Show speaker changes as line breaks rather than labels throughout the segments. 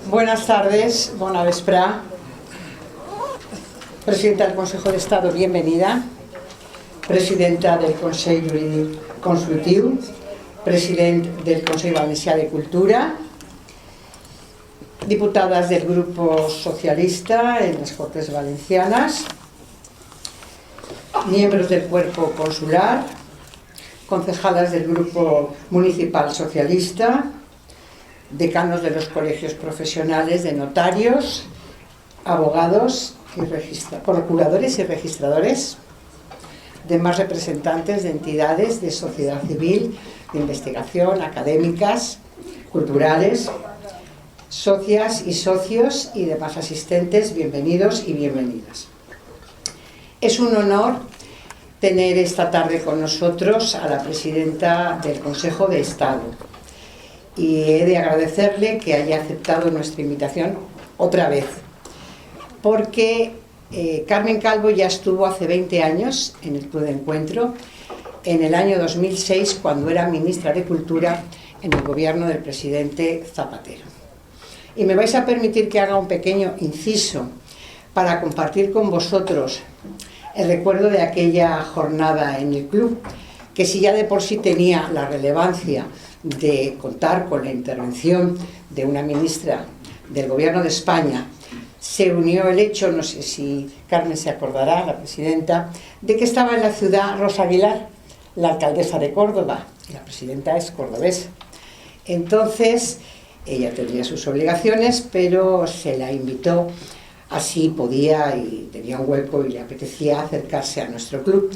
Buenas tardes, bona vesprà. Presidenta del Consejo de Estado, bienvenida. Presidenta del Consell Jurídic Consultiu, president del Consell Valencià de Cultura, diputadas del Grupo Socialista en las Cortes Valencianas, miembros del Cuerpo Consular, concejalas del Grupo Municipal Socialista, decanos de los colegios profesionales de notarios, abogados, procuradores y registradores, demás representantes de entidades de sociedad civil, de investigación, académicas, culturales, socias y socios y demás asistentes, bienvenidos y bienvenidas. Es un honor tener esta tarde con nosotros a la presidenta del Consejo de Estado y he de agradecerle que haya aceptado nuestra invitación otra vez, porque Carmen Calvo ya estuvo hace 20 años en el Club de Encuentro, en el año 2006, cuando era ministra de Cultura en el gobierno del presidente Zapatero. Y me vais a permitir que haga un pequeño inciso para compartir con vosotros el recuerdo de aquella jornada en el club, que si ya de por sí tenía la relevancia de contar con la intervención de una ministra del Gobierno de España, se unió el hecho, no sé si Carmen se acordará, la presidenta, de que estaba en la ciudad Rosa Aguilar, la alcaldesa de Córdoba, y la presidenta es cordobesa. Entonces, ella tendría sus obligaciones, pero se la invitó, así podía y tenía un hueco y le apetecía acercarse a nuestro club.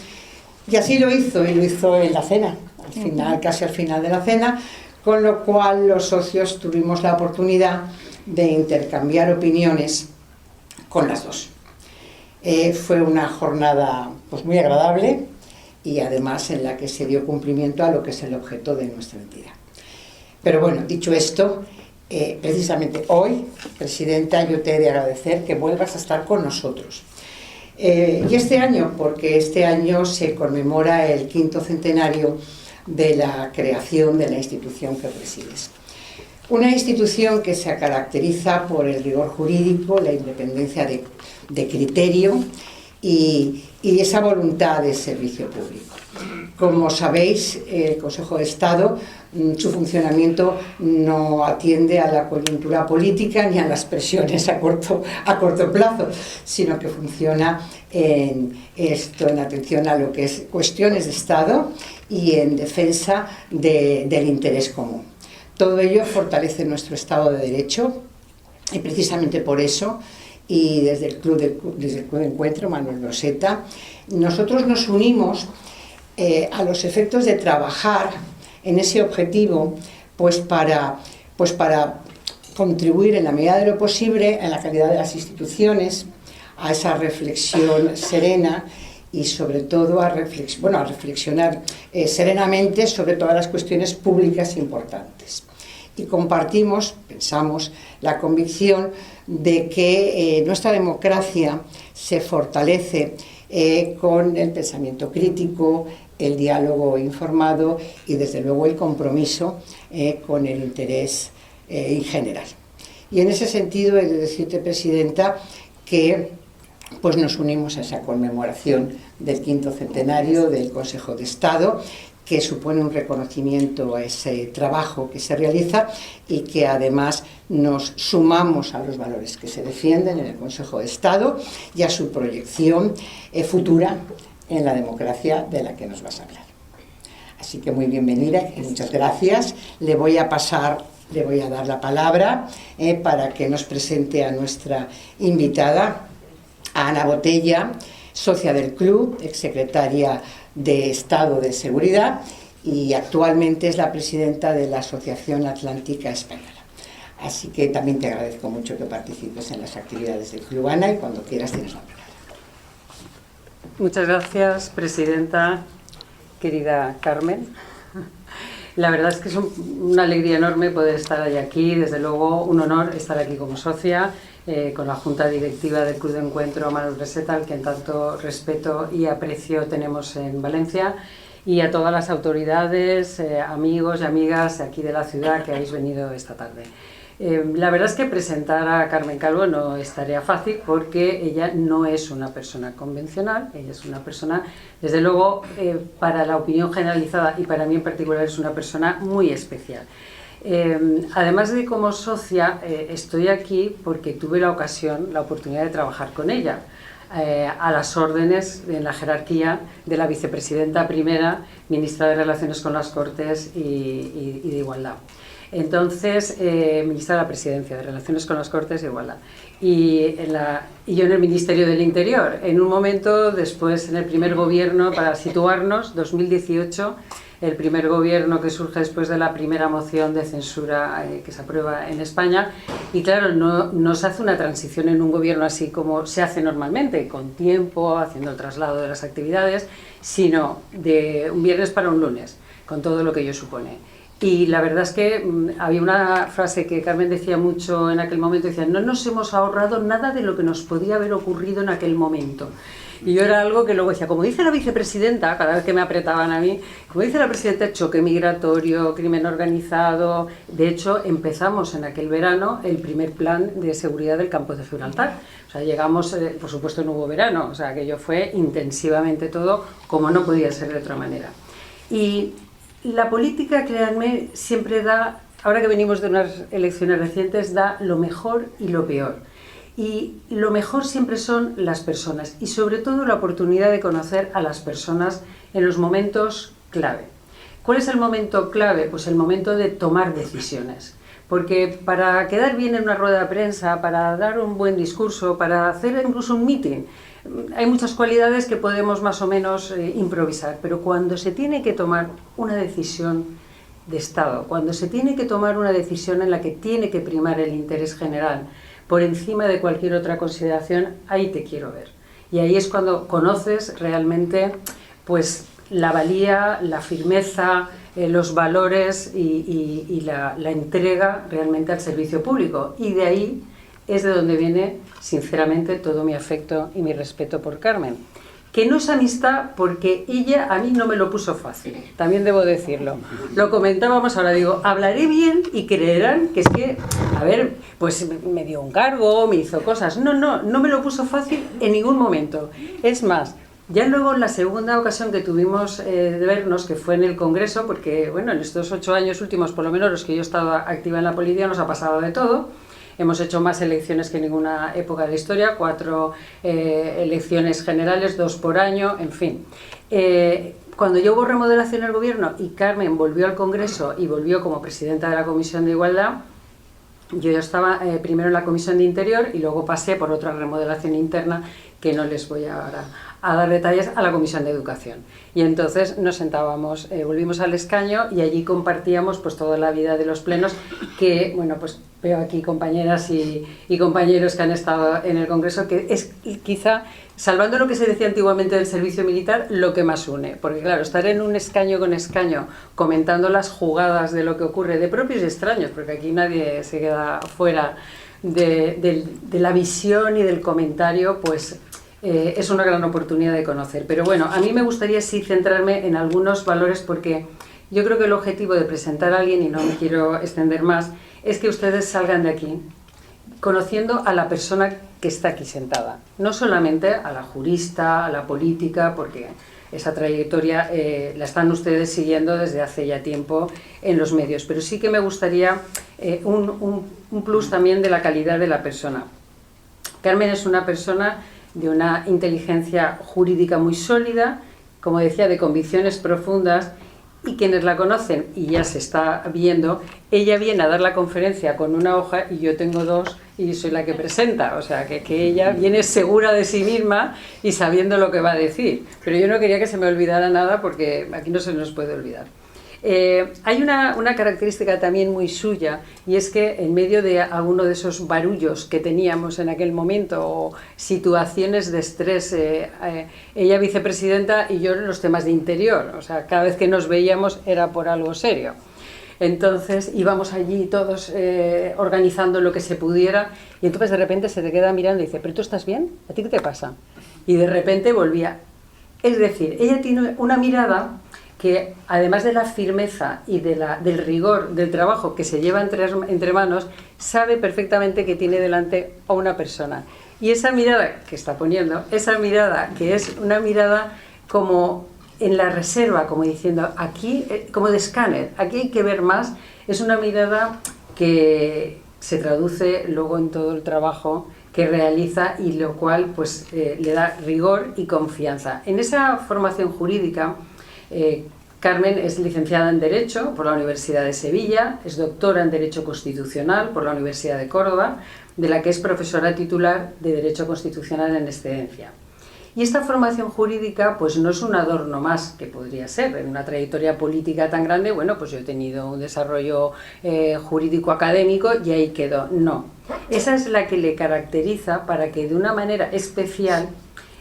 Y así lo hizo, y lo hizo en la cena, al final, casi al final de la cena, con lo cual los socios tuvimos la oportunidad de intercambiar opiniones con las dos. Fue una jornada pues muy agradable y además en la que se dio cumplimiento a lo que es el objeto de nuestra entidad. Pero bueno, dicho esto, precisamente hoy, presidenta, yo te he de agradecer que vuelvas a estar con nosotros. Y este año, porque este año se conmemora el 5º centenario de la creación de la institución que presides. Una institución que se caracteriza por el rigor jurídico, la independencia de criterio y esa voluntad de servicio público. Como sabéis, el Consejo de Estado, su funcionamiento no atiende a la coyuntura política ni a las presiones a corto plazo, sino que funciona en atención a lo que es cuestiones de Estado y en defensa del interés común. Todo ello fortalece nuestro Estado de Derecho y precisamente por eso, y desde el Club de Encuentro, Manuel Roseta, nosotros nos unimos a los efectos de trabajar en ese objetivo, pues para contribuir en la medida de lo posible en la calidad de las instituciones, a esa reflexión serena y sobre todo a reflexionar serenamente sobre todas las cuestiones públicas importantes. Y compartimos, pensamos, la convicción de que nuestra democracia se fortalece con el pensamiento crítico, el diálogo informado y desde luego el compromiso con el interés en general. Y en ese sentido he de decirte, presidenta, que pues nos unimos a esa conmemoración del 5º centenario del Consejo de Estado, que supone un reconocimiento a ese trabajo que se realiza y que además nos sumamos a los valores que se defienden en el Consejo de Estado y a su proyección futura en la democracia de la que nos vas a hablar. Así que muy bienvenida y muchas gracias. Le voy a dar la palabra para que nos presente a nuestra invitada, a Ana Botella, socia del club, exsecretaria de Estado de Seguridad y actualmente es la presidenta de la Asociación Atlántica Española. Así que también te agradezco mucho que participes en las actividades del club, Ana, y cuando quieras tienes la palabra.
Muchas gracias, presidenta, querida Carmen. La verdad es que es una alegría enorme poder estar hoy aquí, desde luego un honor estar aquí como socia, con la Junta Directiva del Club de Encuentro Manuel Roseta, al que en tanto respeto y aprecio tenemos en Valencia, y a todas las autoridades, amigos y amigas aquí de la ciudad que habéis venido esta tarde. La verdad es que presentar a Carmen Calvo no es tarea fácil porque ella no es una persona convencional, ella es una persona, desde luego, para la opinión generalizada y para mí en particular es una persona muy especial. Además de como socia, estoy aquí porque tuve la oportunidad de trabajar con ella, a las órdenes en la jerarquía de la vicepresidenta primera, ministra de Relaciones con las Cortes y de Igualdad. Entonces, ministra de la Presidencia, de Relaciones con las Cortes e Igualdad. Y yo en el Ministerio del Interior. En un momento, después, en el primer gobierno, para situarnos, 2018, el primer gobierno que surge después de la primera moción de censura que se aprueba en España. Y claro, no se hace una transición en un gobierno así como se hace normalmente, con tiempo, haciendo el traslado de las actividades, sino de un viernes para un lunes, con todo lo que ello supone. Y la verdad es que había una frase que Carmen decía mucho en aquel momento, decía, no nos hemos ahorrado nada de lo que nos podía haber ocurrido en aquel momento. Y yo era algo que luego decía, como dice la vicepresidenta, cada vez que me apretaban a mí, como dice la presidenta, choque migratorio, crimen organizado. De hecho, empezamos en aquel verano el primer plan de seguridad del campo de Gibraltar. O sea, llegamos, por supuesto no hubo verano, o sea, aquello fue intensivamente todo, como no podía ser de otra manera. Y la política, créanme, siempre da, ahora que venimos de unas elecciones recientes, da lo mejor y lo peor. Y lo mejor siempre son las personas y sobre todo la oportunidad de conocer a las personas en los momentos clave. ¿Cuál es el momento clave? Pues el momento de tomar decisiones. Porque para quedar bien en una rueda de prensa, para dar un buen discurso, para hacer incluso un meeting, hay muchas cualidades que podemos más o menos improvisar, pero cuando se tiene que tomar una decisión de Estado, cuando se tiene que tomar una decisión en la que tiene que primar el interés general por encima de cualquier otra consideración, ahí te quiero ver. Y ahí es cuando conoces realmente pues, la valía, la firmeza, los valores y la entrega realmente al servicio público. Y de ahí es de donde viene, sinceramente, todo mi afecto y mi respeto por Carmen. Que no es amistad porque ella a mí no me lo puso fácil, también debo decirlo. Lo comentábamos ahora, digo, hablaré bien y creerán que es que, a ver, pues me dio un cargo, me hizo cosas. No me lo puso fácil en ningún momento. Es más, ya luego en la segunda ocasión que tuvimos de vernos, que fue en el Congreso, porque bueno, en estos 8 años últimos, por lo menos los que yo he estado activa en la política, nos ha pasado de todo. Hemos hecho más elecciones que en ninguna época de la historia, 4 elecciones generales, 2 por año, en fin. Cuando yo hubo remodelación del gobierno y Carmen volvió al Congreso y volvió como presidenta de la Comisión de Igualdad, yo ya estaba primero en la Comisión de Interior y luego pasé por otra remodelación interna que no les voy ahora a dar detalles, a la Comisión de Educación. Y entonces nos sentábamos, volvimos al escaño y allí compartíamos pues toda la vida de los plenos que, bueno, pues veo aquí compañeras y compañeros que han estado en el Congreso, que es quizá, salvando lo que se decía antiguamente del servicio militar, lo que más une. Porque claro, estar en un escaño con escaño comentando las jugadas de lo que ocurre, de propios y extraños, porque aquí nadie se queda fuera de la visión y del comentario, pues es una gran oportunidad de conocer. Pero bueno, a mí me gustaría sí centrarme en algunos valores porque yo creo que el objetivo de presentar a alguien, y no me quiero extender más, es que ustedes salgan de aquí conociendo a la persona que está aquí sentada. No solamente a la jurista, a la política, porque esa trayectoria la están ustedes siguiendo desde hace ya tiempo en los medios, pero sí que me gustaría un plus también de la calidad de la persona. Carmen es una persona de una inteligencia jurídica muy sólida, como decía, de convicciones profundas, y quienes la conocen, y ya se está viendo, ella viene a dar la conferencia con una hoja y yo tengo 2 y soy la que presenta, o sea, que ella viene segura de sí misma y sabiendo lo que va a decir. Pero yo no quería que se me olvidara nada porque aquí no se nos puede olvidar. Hay una característica también muy suya, y es que en medio de alguno de esos barullos que teníamos en aquel momento o situaciones de estrés, ella vicepresidenta y yo en los temas de interior, o sea, cada vez que nos veíamos era por algo serio. Entonces íbamos allí todos organizando lo que se pudiera y entonces de repente se te queda mirando y dice, ¿pero tú estás bien? ¿A ti qué te pasa? Y de repente volvía. Es decir, ella tiene una mirada que además de la firmeza y del rigor del trabajo que se lleva entre manos, sabe perfectamente que tiene delante a una persona. Y esa mirada que está poniendo, esa mirada que es una mirada como en la reserva, como diciendo, aquí, como de escáner, aquí hay que ver más, es una mirada que se traduce luego en todo el trabajo que realiza y lo cual pues le da rigor y confianza. En esa formación jurídica, Carmen es licenciada en Derecho por la Universidad de Sevilla, es doctora en Derecho Constitucional por la Universidad de Córdoba, de la que es profesora titular de Derecho Constitucional en excedencia. Y esta formación jurídica pues no es un adorno más que podría ser. En una trayectoria política tan grande, bueno, pues yo he tenido un desarrollo jurídico académico y ahí quedó. No, esa es la que le caracteriza para que de una manera especial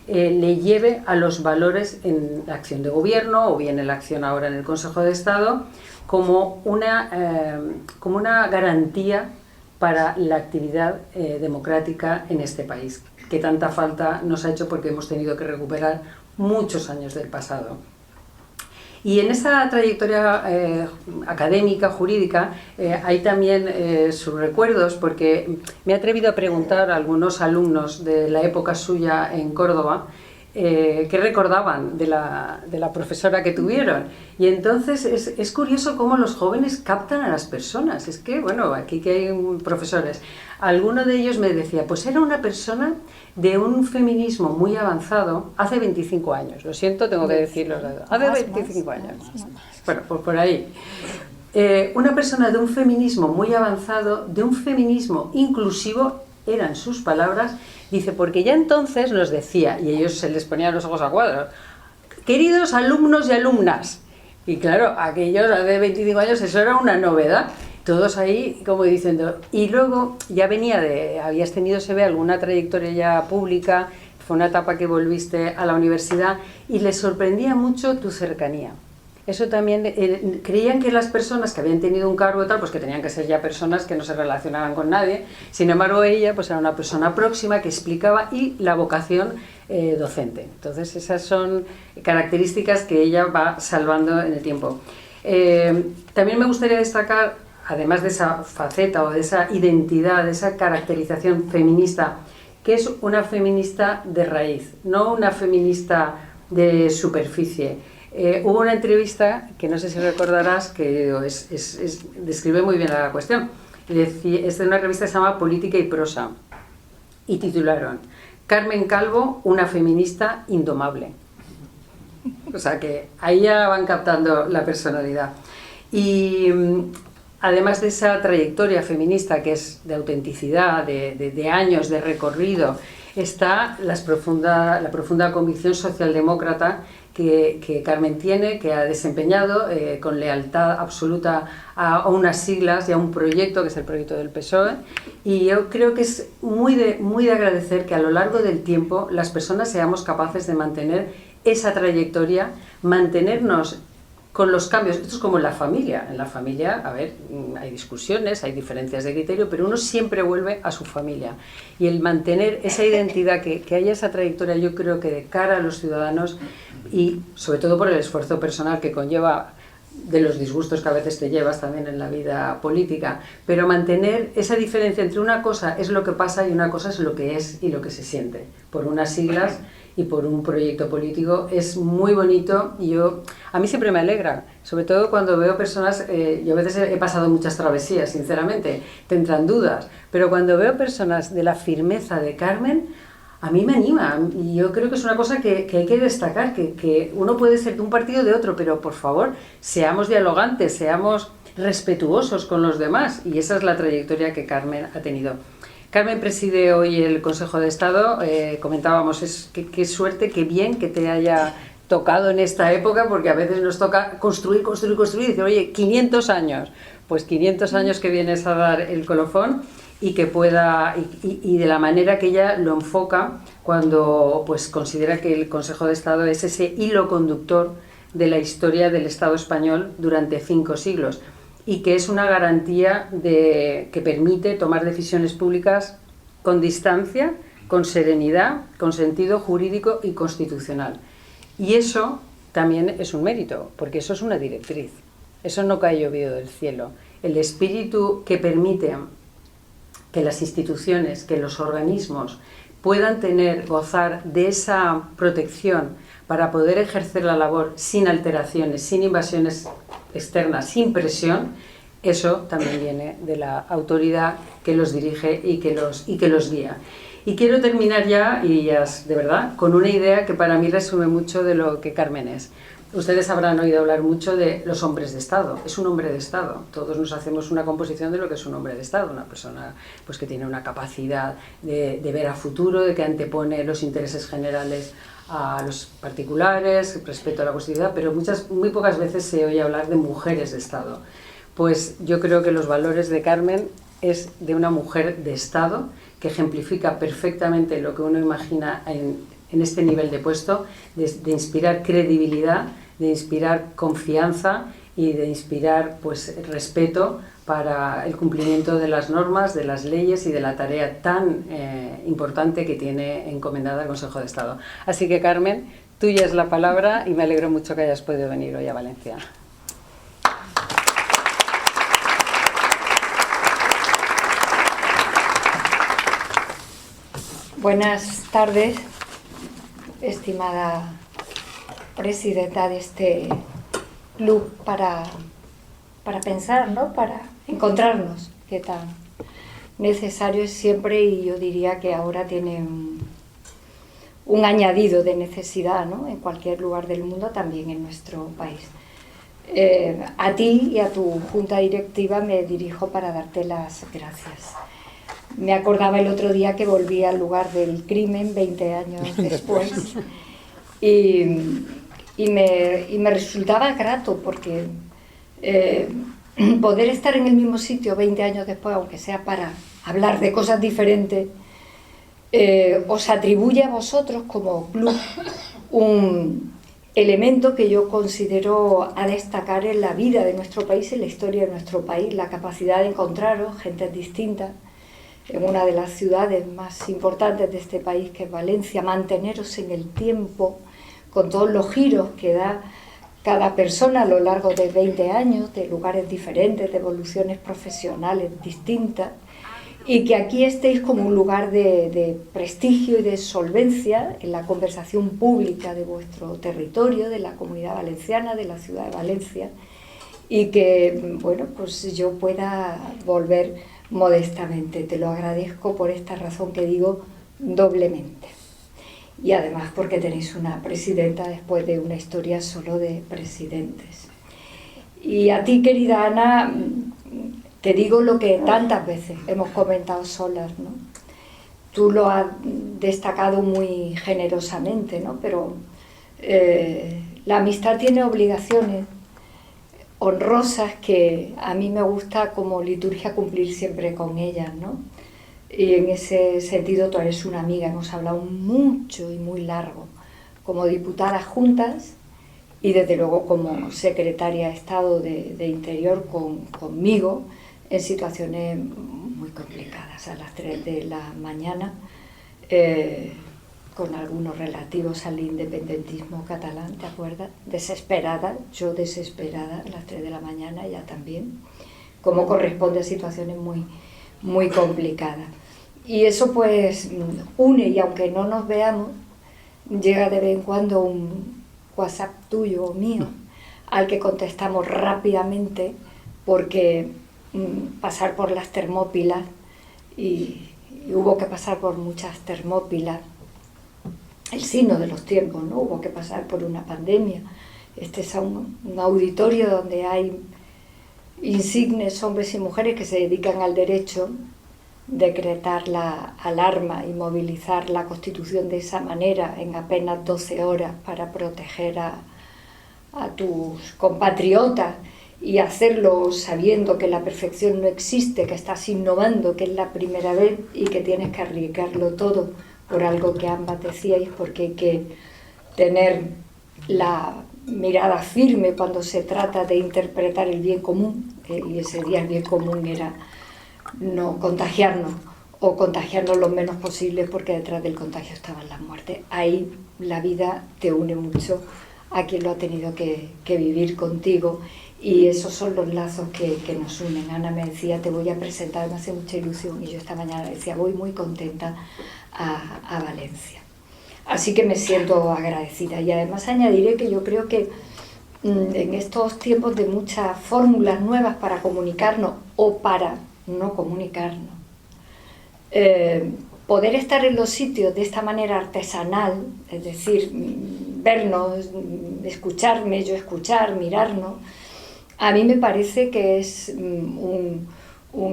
le lleve a los valores en la acción de gobierno o bien en la acción ahora en el Consejo de Estado como una garantía para la actividad democrática en este país, que tanta falta nos ha hecho porque hemos tenido que recuperar muchos años del pasado. Y en esa trayectoria académica, jurídica, hay también sus recuerdos, porque me he atrevido a preguntar a algunos alumnos de la época suya en Córdoba qué recordaban de la profesora que tuvieron. Y entonces es curioso cómo los jóvenes captan a las personas. Es que, bueno, aquí que hay profesores, alguno de ellos me decía, pues era una persona de un feminismo muy avanzado hace 25 años. Lo siento, tengo que decirlo. Hace 25 años. Bueno, pues por ahí. Una persona de un feminismo muy avanzado, de un feminismo inclusivo, eran sus palabras, dice, porque ya entonces nos decía, y ellos se les ponían los ojos a cuadros, queridos alumnos y alumnas. Y claro, aquellos hace 25 años eso era una novedad. Todos ahí como diciendo, y luego ya habías tenido, se ve, alguna trayectoria ya pública, fue una etapa que volviste a la universidad y les sorprendía mucho tu cercanía. Eso también, creían que las personas que habían tenido un cargo y tal, pues que tenían que ser ya personas que no se relacionaban con nadie. Sin embargo, ella pues era una persona próxima que explicaba y la vocación docente. Entonces esas son características que ella va salvando en el tiempo. También me gustaría destacar, además de esa faceta o de esa identidad, de esa caracterización feminista, que es una feminista de raíz, no una feminista de superficie. Hubo una entrevista, que no sé si recordarás, que describe muy bien la cuestión. Es de una revista que se llama Política y Prosa, y titularon Carmen Calvo, una feminista indomable. O sea que ahí ya van captando la personalidad. Y además de esa trayectoria feminista que es de autenticidad, de años de recorrido, está la profunda convicción socialdemócrata que Carmen tiene, que ha desempeñado con lealtad absoluta a unas siglas y a un proyecto, que es el proyecto del PSOE, y yo creo que es muy de agradecer que a lo largo del tiempo las personas seamos capaces de mantener esa trayectoria, mantenernos con los cambios. Esto es como en la familia. En la familia, a ver, hay discusiones, hay diferencias de criterio, pero uno siempre vuelve a su familia. Y el mantener esa identidad, que haya esa trayectoria, yo creo que de cara a los ciudadanos, y sobre todo por el esfuerzo personal que conlleva, de los disgustos que a veces te llevas también en la vida política, pero mantener esa diferencia entre una cosa es lo que pasa y una cosa es lo que es y lo que se siente, por unas siglas y por un proyecto político, es muy bonito. Y a mí siempre me alegra, sobre todo cuando veo personas, yo a veces he pasado muchas travesías, sinceramente, te entran dudas, pero cuando veo personas de la firmeza de Carmen, a mí me anima, y yo creo que es una cosa que hay que destacar, que uno puede ser de un partido o de otro, pero por favor, seamos dialogantes, seamos respetuosos con los demás, y esa es la trayectoria que Carmen ha tenido. Carmen preside hoy el Consejo de Estado, comentábamos, qué suerte, qué bien que te haya tocado en esta época, porque a veces nos toca construir, y decir, oye, 500 años, pues 500 años que vienes a dar el colofón, y que pueda, y de la manera que ella lo enfoca cuando pues considera que el Consejo de Estado es ese hilo conductor de la historia del Estado español durante 5 siglos, y que es una garantía que permite tomar decisiones públicas con distancia, con serenidad, con sentido jurídico y constitucional. Y eso también es un mérito, porque eso es una directriz. Eso no cae llovido del cielo. El espíritu que permite que las instituciones, que los organismos puedan gozar de esa protección para poder ejercer la labor sin alteraciones, sin invasiones externas, sin presión, eso también viene de la autoridad que los dirige y que los guía. Y quiero terminar ya, de verdad, con una idea que para mí resume mucho de lo que Carmen es. Ustedes habrán oído hablar mucho de los hombres de Estado. Es un hombre de Estado. Todos nos hacemos una composición de lo que es un hombre de Estado. Una persona pues, que tiene una capacidad de ver a futuro, de que antepone los intereses generales a los particulares, respeto a la Constitución, pero muy pocas veces se oye hablar de mujeres de Estado. Pues yo creo que los valores de Carmen es de una mujer de Estado que ejemplifica perfectamente lo que uno imagina en este nivel de puesto, de inspirar credibilidad, de inspirar confianza y de inspirar pues, respeto para el cumplimiento de las normas, de las leyes y de la tarea tan importante que tiene encomendada el Consejo de Estado. Así que, Carmen, tuya es la palabra y me alegro mucho que hayas podido venir hoy a Valencia.
Buenas tardes, estimada presidenta de este club para pensar, ¿no? Para encontrarnos, que tan necesario es siempre, y yo diría que ahora tiene un añadido de necesidad, ¿no? En cualquier lugar del mundo, también en nuestro país. A ti y a tu junta directiva me dirijo para darte las gracias. Me acordaba el otro día que volví al lugar del crimen 20 años después y me resultaba grato porque poder estar en el mismo sitio 20 años después, aunque sea para hablar de cosas diferentes, os atribuye a vosotros como club un elemento que yo considero a destacar en la vida de nuestro país, en la historia de nuestro país, la capacidad de encontraros gentes distintas en una de las ciudades más importantes de este país, que es Valencia, manteneros en el tiempo con todos los giros que da cada persona a lo largo de 20 años, de lugares diferentes, de evoluciones profesionales distintas, y que aquí estéis como un lugar de prestigio y de solvencia en la conversación pública de vuestro territorio, de la Comunidad Valenciana, de la ciudad de Valencia, y que, bueno, pues yo pueda volver modestamente. Te lo agradezco por esta razón que digo doblemente. Y además porque tenéis una presidenta después de una historia solo de presidentes. Y a ti, querida Ana, te digo lo que tantas veces hemos comentado solas, ¿no? Tú lo has destacado muy generosamente, ¿no? Pero la amistad tiene obligaciones honrosas que a mí me gusta como liturgia cumplir siempre con ellas, ¿no? Y en ese sentido tú eres una amiga, hemos hablado mucho y muy largo como diputadas juntas y desde luego como secretaria de Estado de Interior conmigo en situaciones muy complicadas a las 3 de la mañana, con algunos relativos al independentismo catalán, ¿te acuerdas? Desesperada, yo desesperada a las 3 de la mañana, ella también, como corresponde a situaciones muy, muy complicadas. Y eso pues une, y aunque no nos veamos, llega de vez en cuando un WhatsApp tuyo o mío, al que contestamos rápidamente, porque pasar por las Termópilas, y hubo que pasar por muchas Termópilas, el signo de los tiempos, ¿no? Hubo que pasar por una pandemia. Este es un auditorio donde hay insignes hombres y mujeres que se dedican al derecho, decretar la alarma y movilizar la Constitución de esa manera en apenas 12 horas para proteger a tus compatriotas y hacerlo sabiendo que la perfección no existe, que estás innovando, que es la primera vez y que tienes que arriesgarlo todo por algo que ambas decíais, porque hay que tener la mirada firme cuando se trata de interpretar el bien común, y ese día el bien común era no contagiarnos o contagiarnos lo menos posible, porque detrás del contagio estaban las muertes. Ahí la vida te une mucho a quien lo ha tenido que vivir contigo, y esos son los lazos que nos unen. Ana me decía, te voy a presentar, me hace mucha ilusión, y yo esta mañana decía, voy muy contenta a Valencia. Así que me siento agradecida, y además añadiré que yo creo que en estos tiempos de muchas fórmulas nuevas para comunicarnos o para no comunicarnos, poder estar en los sitios de esta manera artesanal, es decir, vernos, escucharme, yo escuchar, mirarnos, a mí me parece que es un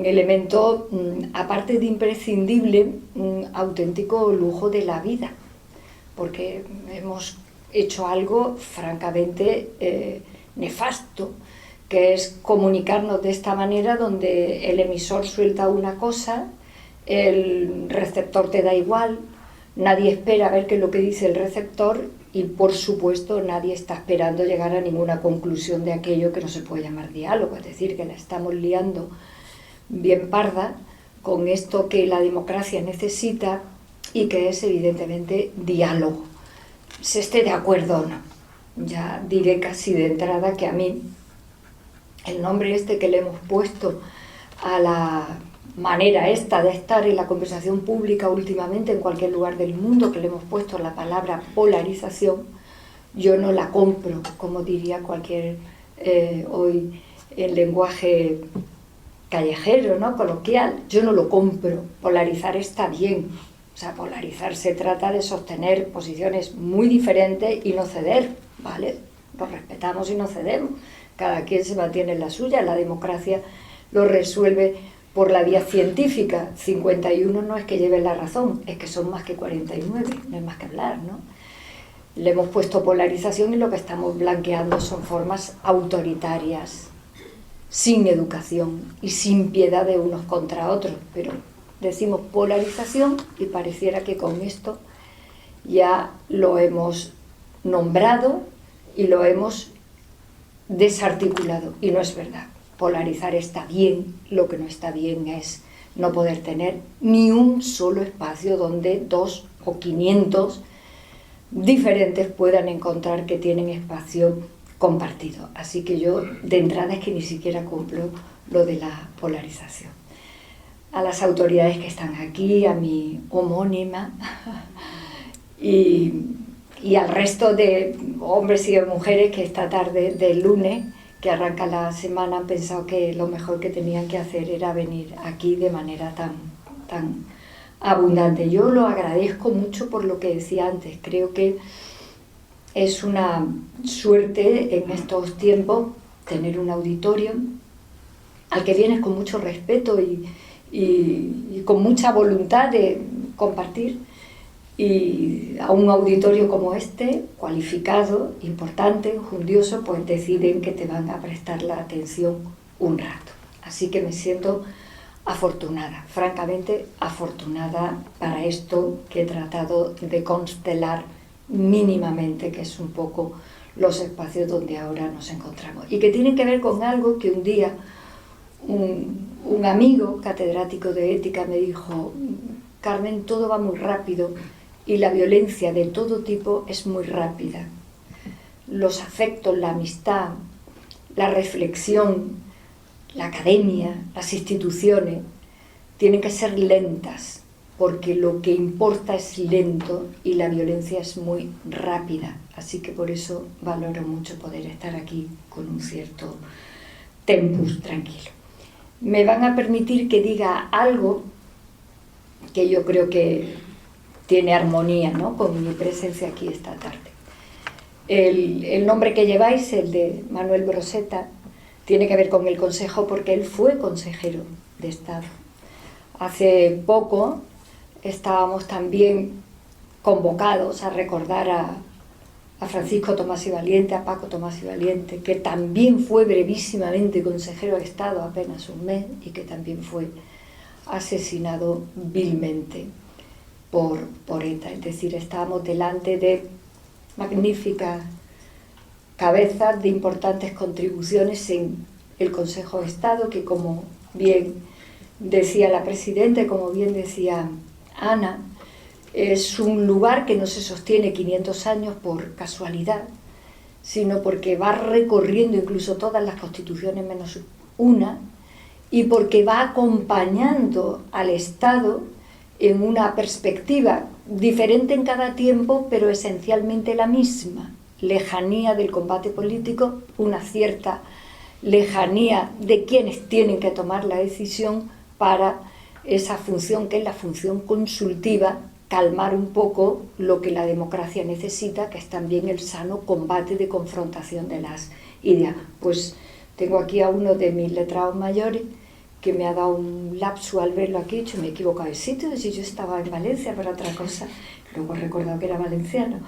elemento, aparte de imprescindible, un auténtico lujo de la vida, porque hemos hecho algo francamente nefasto, que es comunicarnos de esta manera, donde el emisor suelta una cosa, el receptor te da igual, nadie espera a ver qué es lo que dice el receptor, y por supuesto nadie está esperando llegar a ninguna conclusión de aquello que no se puede llamar diálogo, es decir, que la estamos liando bien parda con esto que la democracia necesita y que es evidentemente diálogo, se esté de acuerdo o no. Ya diré casi de entrada que a mí el nombre este que le hemos puesto a la manera esta de estar en la conversación pública últimamente en cualquier lugar del mundo, que le hemos puesto la palabra polarización, yo no la compro, como diría cualquier hoy el lenguaje callejero, ¿no?, coloquial, yo no lo compro. Polarizar está bien, o sea, polarizar se trata de sostener posiciones muy diferentes y no ceder, ¿vale? Lo respetamos y no cedemos, cada quien se mantiene en la suya, la democracia lo resuelve por la vía científica. 51 no es que lleven la razón, es que son más que 49, no hay más que hablar, ¿no? Le hemos puesto polarización y lo que estamos blanqueando son formas autoritarias, sin educación y sin piedad de unos contra otros, pero decimos polarización y pareciera que con esto ya lo hemos nombrado y lo hemos desarticulado, y no es verdad. Polarizar está bien, lo que no está bien es no poder tener ni un solo espacio donde 2 o 500 diferentes puedan encontrar que tienen espacio compartido. Así que yo de entrada es que ni siquiera cumplo lo de la polarización. A las autoridades que están aquí, a mi homónima y al resto de hombres y de mujeres que esta tarde del lunes, que arranca la semana, han pensado que lo mejor que tenían que hacer era venir aquí de manera tan abundante. Yo lo agradezco mucho por lo que decía antes. Creo que es una suerte en estos tiempos tener un auditorio al que vienes con mucho respeto y con mucha voluntad de compartir, y a un auditorio como este, cualificado, importante, enjundioso, pues deciden que te van a prestar la atención un rato. Así que me siento afortunada, francamente afortunada para esto que he tratado de constelar mínimamente, que es un poco los espacios donde ahora nos encontramos, y que tienen que ver con algo que un día un amigo catedrático de ética me dijo: Carmen, todo va muy rápido y la violencia de todo tipo es muy rápida. Los afectos, la amistad, la reflexión, la academia, las instituciones tienen que ser lentas, porque lo que importa es lento y la violencia es muy rápida. Así que por eso valoro mucho poder estar aquí con un cierto tempus tranquilo. Me van a permitir que diga algo que yo creo que tiene armonía, ¿no?, con mi presencia aquí esta tarde. El nombre que lleváis, el de Manuel Broseta, tiene que ver con el Consejo porque él fue consejero de Estado. Hace poco estábamos también convocados a recordar a Francisco Tomás y Valiente, a Paco Tomás y Valiente, que también fue brevísimamente consejero de Estado, apenas un mes, y que también fue asesinado vilmente por ETA. Es decir, estábamos delante de magníficas cabezas de importantes contribuciones en el Consejo de Estado, que, como bien decía la presidenta y como bien decía Ana, es un lugar que no se sostiene 500 años por casualidad, sino porque va recorriendo incluso todas las constituciones menos una, y porque va acompañando al Estado en una perspectiva diferente en cada tiempo, pero esencialmente la misma: lejanía del combate político, una cierta lejanía de quienes tienen que tomar la decisión para esa función que es la función consultiva, calmar un poco lo que la democracia necesita, que es también el sano combate de confrontación de las ideas. Pues tengo aquí a uno de mis letrados mayores que me ha dado un lapsus al verlo aquí, dicho, me he equivocado de sitio, si yo estaba en Valencia para otra cosa, luego he recordado que era valenciano.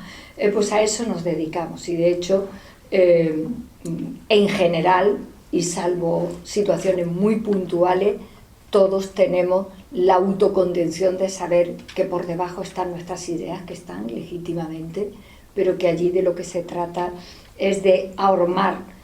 Pues a eso nos dedicamos, y de hecho, en general, y salvo situaciones muy puntuales, todos tenemos la autocontención de saber que por debajo están nuestras ideas, que están legítimamente, pero que allí de lo que se trata es de ahormar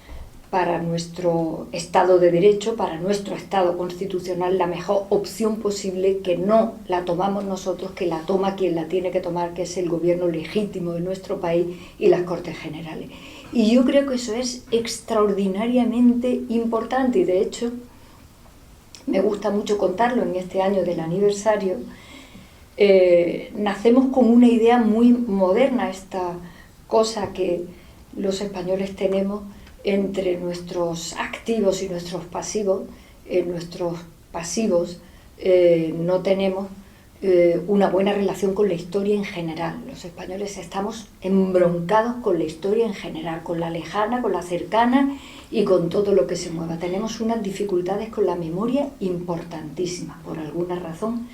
para nuestro Estado de Derecho, para nuestro Estado constitucional, la mejor opción posible, que no la tomamos nosotros, que la toma quien la tiene que tomar, que es el gobierno legítimo de nuestro país y las Cortes Generales. Y yo creo que eso es extraordinariamente importante, y de hecho me gusta mucho contarlo en este año del aniversario. Nacemos con una idea muy moderna, esta cosa que los españoles tenemos entre nuestros activos y nuestros pasivos. Nuestros pasivos no tenemos una buena relación con la historia en general. Los españoles estamos embroncados con la historia en general, con la lejana, con la cercana y con todo lo que se mueva. Tenemos unas dificultades con la memoria importantísimas, por alguna razón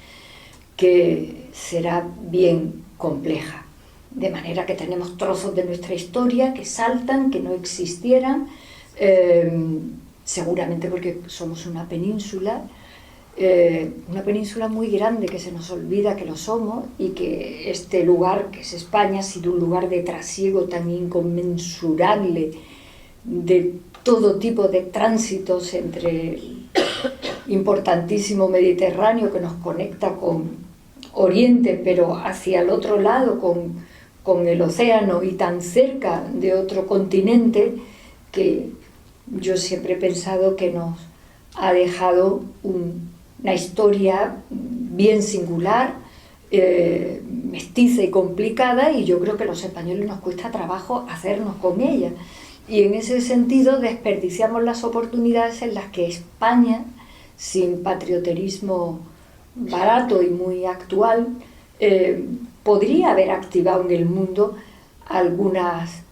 que será bien compleja. De manera que tenemos trozos de nuestra historia que saltan, que no existieran, seguramente porque somos una península muy grande, que se nos olvida que lo somos, y que este lugar, que es España, ha sido un lugar de trasiego tan inconmensurable de todo tipo de tránsitos entre el importantísimo Mediterráneo que nos conecta con Oriente, pero hacia el otro lado con el océano, y tan cerca de otro continente, que yo siempre he pensado que nos ha dejado una historia bien singular, mestiza y complicada, y yo creo que a los españoles nos cuesta trabajo hacernos con ella. Y en ese sentido desperdiciamos las oportunidades en las que España, sin patrioterismo barato y muy actual, podría haber activado en el mundo algunas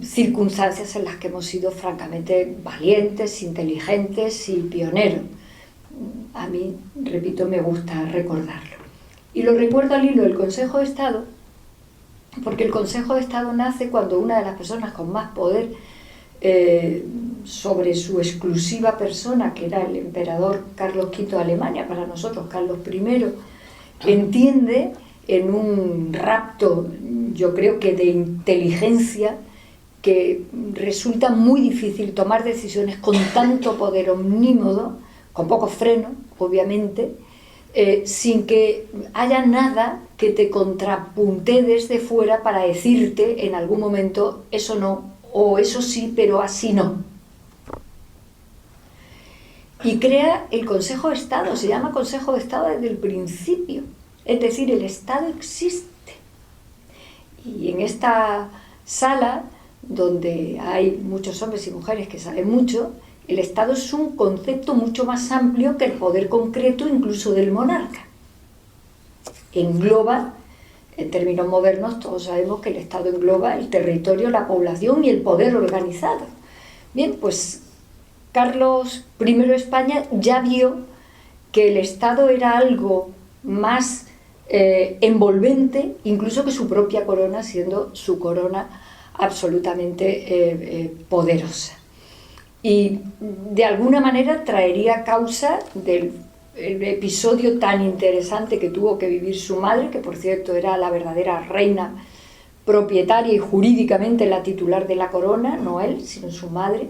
circunstancias en las que hemos sido francamente valientes, inteligentes y pioneros. A mí, repito, me gusta recordarlo. Y lo recuerdo al hilo del Consejo de Estado, porque el Consejo de Estado nace cuando una de las personas con más poder sobre su exclusiva persona, que era el emperador Carlos V de Alemania, para nosotros Carlos I, entiende en un rapto, yo creo que de inteligencia, que resulta muy difícil tomar decisiones con tanto poder omnímodo, con pocos frenos, obviamente, sin que haya nada que te contrapunte desde fuera para decirte en algún momento eso no, o eso sí, pero así no. Y crea el Consejo de Estado, se llama Consejo de Estado desde el principio, es decir, el Estado existe. Y en esta sala, donde hay muchos hombres y mujeres que saben mucho, el Estado es un concepto mucho más amplio que el poder concreto, incluso del monarca. Engloba, en términos modernos, todos sabemos que el Estado engloba el territorio, la población y el poder organizado. Bien, pues Carlos I de España ya vio que el Estado era algo más envolvente, incluso que su propia corona, siendo su corona absolutamente poderosa. Y de alguna manera traería causa del episodio tan interesante que tuvo que vivir su madre, que por cierto era la verdadera reina propietaria y jurídicamente la titular de la corona, no él, sino su madre.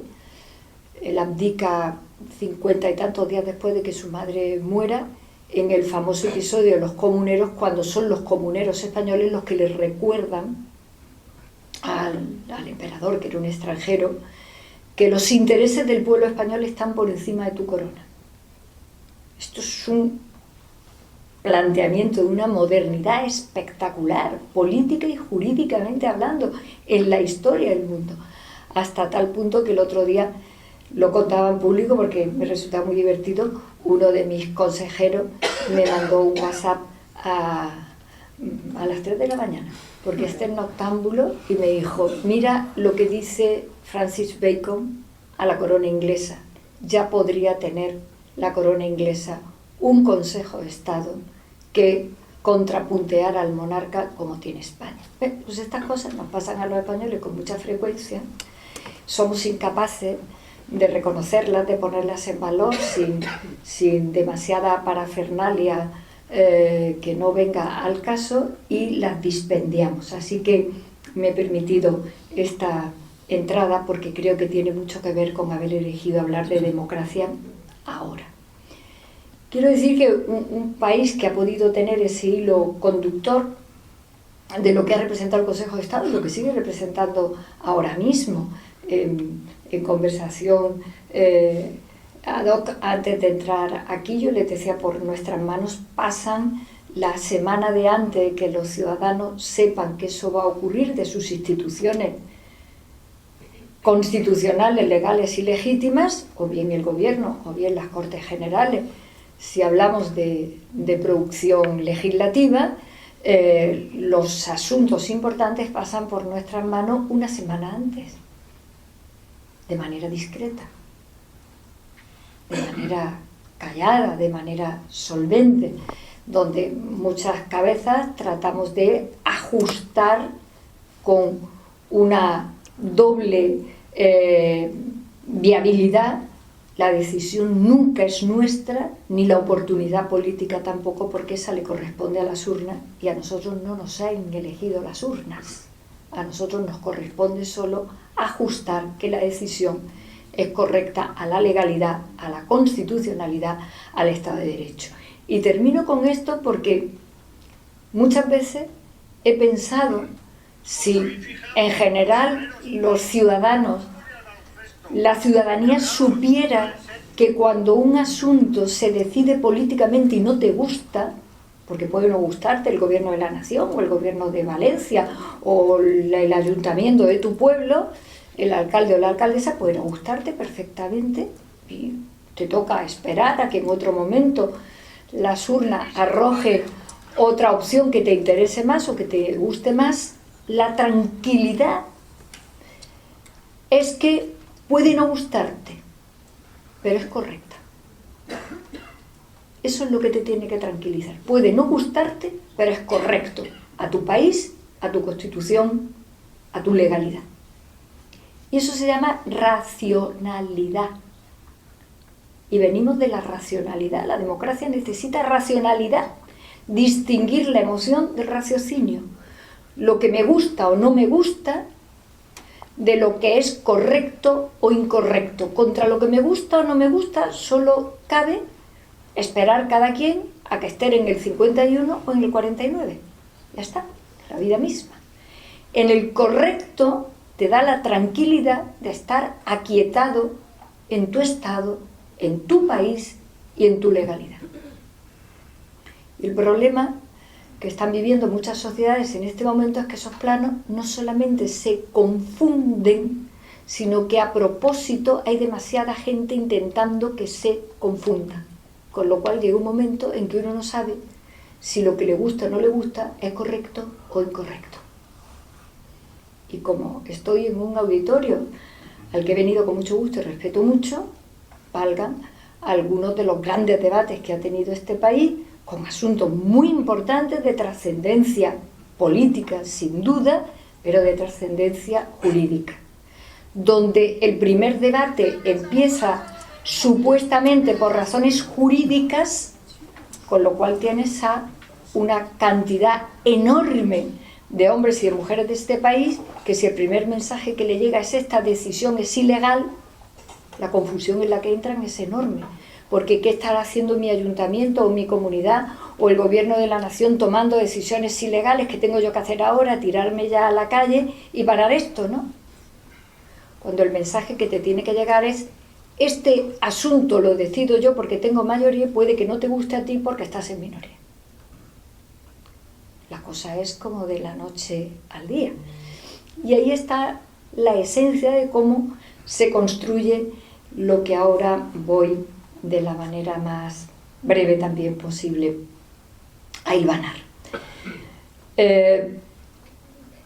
Él abdica 50 y tantos días después de que su madre muera, en el famoso episodio de los comuneros, cuando son los comuneros españoles los que les recuerdan al emperador, que era un extranjero, que los intereses del pueblo español están por encima de tu corona. Esto es un planteamiento de una modernidad espectacular, política y jurídicamente hablando, en la historia del mundo, hasta tal punto que el otro día lo contaba en público porque me resultaba muy divertido. Uno de mis consejeros me mandó un WhatsApp a las 3 de la mañana, porque está en noctámbulo, y me dijo: mira lo que dice Francis Bacon a la corona inglesa. Ya podría tener la corona inglesa un Consejo de Estado que contrapunteara al monarca como tiene España. Pues estas cosas nos pasan a los españoles con mucha frecuencia. Somos incapaces de reconocerlas, de ponerlas en valor sin demasiada parafernalia que no venga al caso, y las dispendiamos. Así que me he permitido esta entrada porque creo que tiene mucho que ver con haber elegido hablar de democracia ahora. Quiero decir que un país que ha podido tener ese hilo conductor de lo que ha representado el Consejo de Estado y lo que sigue representando ahora mismo, en conversación ad hoc antes de entrar aquí, yo les decía, por nuestras manos pasan la semana de antes de que los ciudadanos sepan que eso va a ocurrir, de sus instituciones constitucionales, legales y legítimas, o bien el gobierno, o bien las Cortes Generales. Si hablamos de producción legislativa, los asuntos importantes pasan por nuestras manos una semana antes, de manera discreta, de manera callada, de manera solvente, donde muchas cabezas tratamos de ajustar con una doble viabilidad. La decisión nunca es nuestra, ni la oportunidad política tampoco, porque esa le corresponde a las urnas, y a nosotros no nos han elegido las urnas. A nosotros nos corresponde solo ajustar que la decisión es correcta a la legalidad, a la constitucionalidad, al Estado de Derecho. Y termino con esto porque muchas veces he pensado si en general los ciudadanos, la ciudadanía supiera que cuando un asunto se decide políticamente y no te gusta, porque puede no gustarte el gobierno de la nación o el gobierno de Valencia o el ayuntamiento de tu pueblo, el alcalde o la alcaldesa puede no gustarte perfectamente, y te toca esperar a que en otro momento las urnas arrojen otra opción que te interese más o que te guste más. La tranquilidad es que puede no gustarte, pero es correcta. Eso es lo que te tiene que tranquilizar. Puede no gustarte, pero es correcto a tu país, a tu constitución, a tu legalidad. Y eso se llama racionalidad. Y venimos de la racionalidad. La democracia necesita racionalidad, distinguir la emoción del raciocinio. Lo que me gusta o no me gusta de lo que es correcto o incorrecto. Contra lo que me gusta o no me gusta solo cabe esperar cada quien a que esté en el 51 o en el 49. Ya está, la vida misma. En el correcto te da la tranquilidad de estar aquietado en tu estado, en tu país y en tu legalidad. Y el problema que están viviendo muchas sociedades en este momento es que esos planos no solamente se confunden, sino que a propósito hay demasiada gente intentando que se confundan. Con lo cual llega un momento en que uno no sabe si lo que le gusta o no le gusta es correcto o incorrecto. Y como estoy en un auditorio al que he venido con mucho gusto y respeto mucho, valgan algunos de los grandes debates que ha tenido este país, con asuntos muy importantes de trascendencia política, sin duda, pero de trascendencia jurídica, donde el primer debate empieza supuestamente por razones jurídicas, con lo cual tienes a una cantidad enorme de hombres y de mujeres de este país que, si el primer mensaje que le llega es esta decisión es ilegal, la confusión en la que entran es enorme, porque ¿qué estará haciendo mi ayuntamiento o mi comunidad o el gobierno de la nación tomando decisiones ilegales? ¿Qué tengo yo que hacer ahora? ¿Tirarme ya a la calle y parar esto? ¿No? Cuando el mensaje que te tiene que llegar es: este asunto lo decido yo porque tengo mayoría, puede que no te guste a ti porque estás en minoría. La cosa es como de la noche al día. Y ahí está la esencia de cómo se construye lo que ahora voy, de la manera más breve también posible, a hilvanar.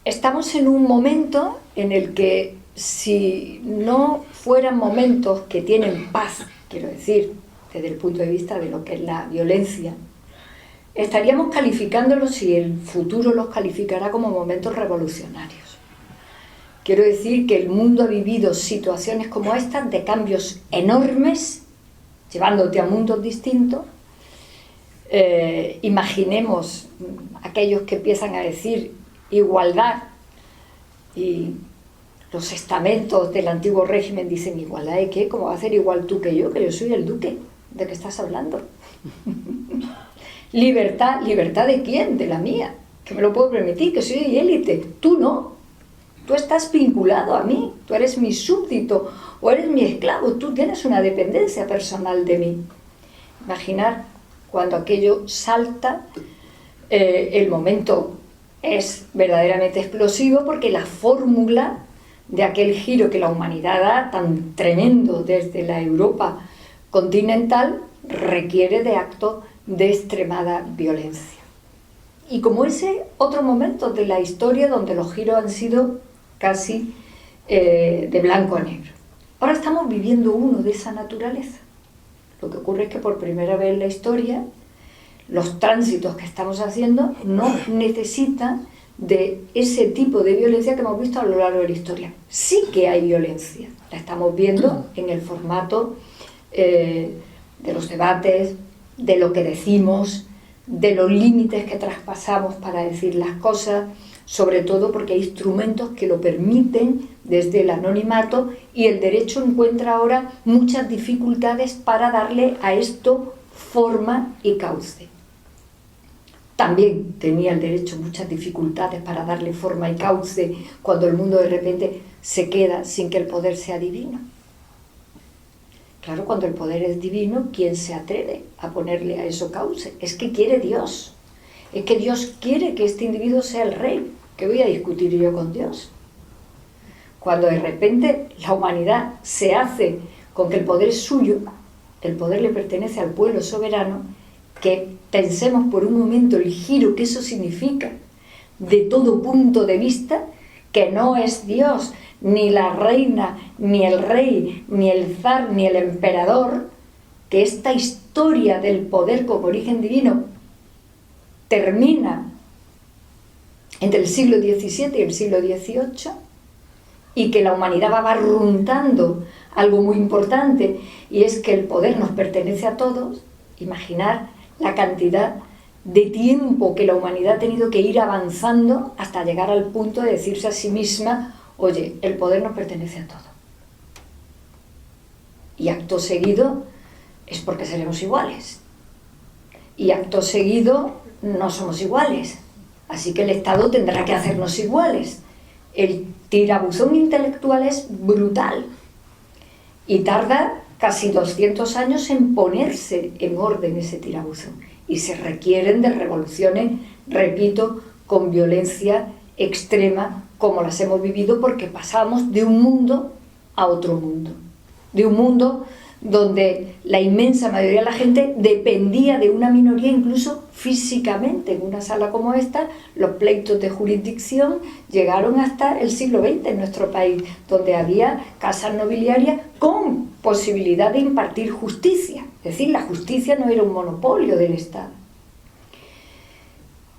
Estamos en un momento en el que, si no fueran momentos que tienen paz, quiero decir, desde el punto de vista de lo que es la violencia, estaríamos calificándolos, y el futuro los calificará, como momentos revolucionarios. Quiero decir que el mundo ha vivido situaciones como estas, de cambios enormes, llevándote a mundos distintos. Imaginemos aquellos que empiezan a decir igualdad, y los estamentos del antiguo régimen dicen: ¿igualdad de qué? ¿Cómo va a ser igual tú que yo soy el duque? ¿De qué estás hablando? Libertad, ¿libertad de quién? De la mía, que me lo puedo permitir, que soy élite. Tú no, tú estás vinculado a mí, tú eres mi súbdito o eres mi esclavo, tú tienes una dependencia personal de mí. Imaginar cuando aquello salta, el momento es verdaderamente explosivo, porque la fórmula de aquel giro que la humanidad da, tan tremendo desde la Europa continental, requiere de actos de extremada violencia. Y como ese otro momento de la historia donde los giros han sido casi de blanco a negro. Ahora estamos viviendo uno de esa naturaleza. Lo que ocurre es que por primera vez en la historia, los tránsitos que estamos haciendo no necesitan de ese tipo de violencia que hemos visto a lo largo de la historia. Sí que hay violencia, la estamos viendo en el formato de los debates, de lo que decimos, de los límites que traspasamos para decir las cosas, sobre todo porque hay instrumentos que lo permiten desde el anonimato, y el derecho encuentra ahora muchas dificultades para darle a esto forma y cauce. También tenía el derecho muchas dificultades para darle forma y cauce cuando el mundo de repente se queda sin que el poder sea divino. Claro, cuando el poder es divino, ¿quién se atreve a ponerle a eso cauce? Es que quiere Dios. Es que Dios quiere que este individuo sea el rey. ¿Qué voy a discutir yo con Dios? Cuando de repente la humanidad se hace con que el poder es suyo, el poder le pertenece al pueblo soberano, que pensemos por un momento el giro que eso significa de todo punto de vista, que no es Dios, ni la reina, ni el rey, ni el zar, ni el emperador, que esta historia del poder como origen divino termina entre el siglo XVII y el siglo XVIII, y que la humanidad va barruntando algo muy importante, y es que el poder nos pertenece a todos. Imaginar la cantidad de tiempo que la humanidad ha tenido que ir avanzando hasta llegar al punto de decirse a sí misma: oye, el poder nos pertenece a todos. Y acto seguido es porque seremos iguales. Y acto seguido no somos iguales. Así que el Estado tendrá que hacernos iguales. El tirabuzón intelectual es brutal y tarda casi 200 años en ponerse en orden ese tirabuzón. Y se requieren de revoluciones, repito, con violencia extrema, como las hemos vivido, porque pasamos de un mundo a otro mundo. De un mundo donde la inmensa mayoría de la gente dependía de una minoría, incluso físicamente. En una sala como esta, los pleitos de jurisdicción llegaron hasta el siglo XX en nuestro país, donde había casas nobiliarias con posibilidad de impartir justicia. Es decir, la justicia no era un monopolio del Estado.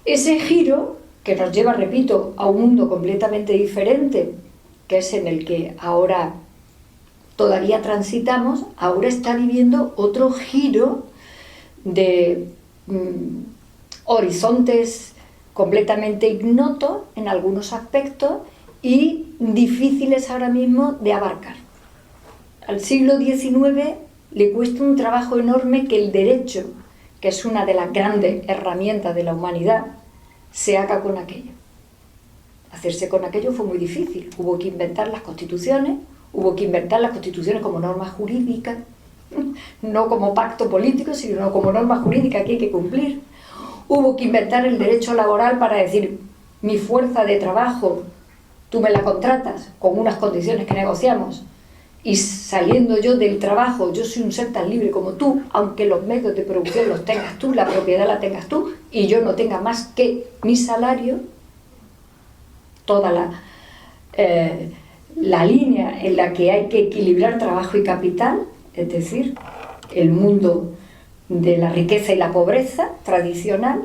Ese giro que nos lleva, repito, a un mundo completamente diferente, que es en el que ahora todavía transitamos, ahora está viviendo otro giro de horizontes completamente ignotos en algunos aspectos y difíciles ahora mismo de abarcar. Al siglo XIX le cuesta un trabajo enorme que el derecho, que es una de las grandes herramientas de la humanidad, se haga con aquello. Hacerse con aquello fue muy difícil. Hubo que inventar las constituciones como normas jurídicas, no como pacto político, sino como norma jurídica que hay que cumplir. Hubo que inventar el derecho laboral para decir, mi fuerza de trabajo, tú me la contratas con unas condiciones que negociamos, y saliendo yo del trabajo, yo soy un ser tan libre como tú, aunque los medios de producción los tengas tú, la propiedad la tengas tú, y yo no tenga más que mi salario, toda la línea en la que hay que equilibrar trabajo y capital, es decir, el mundo de la riqueza y la pobreza tradicional,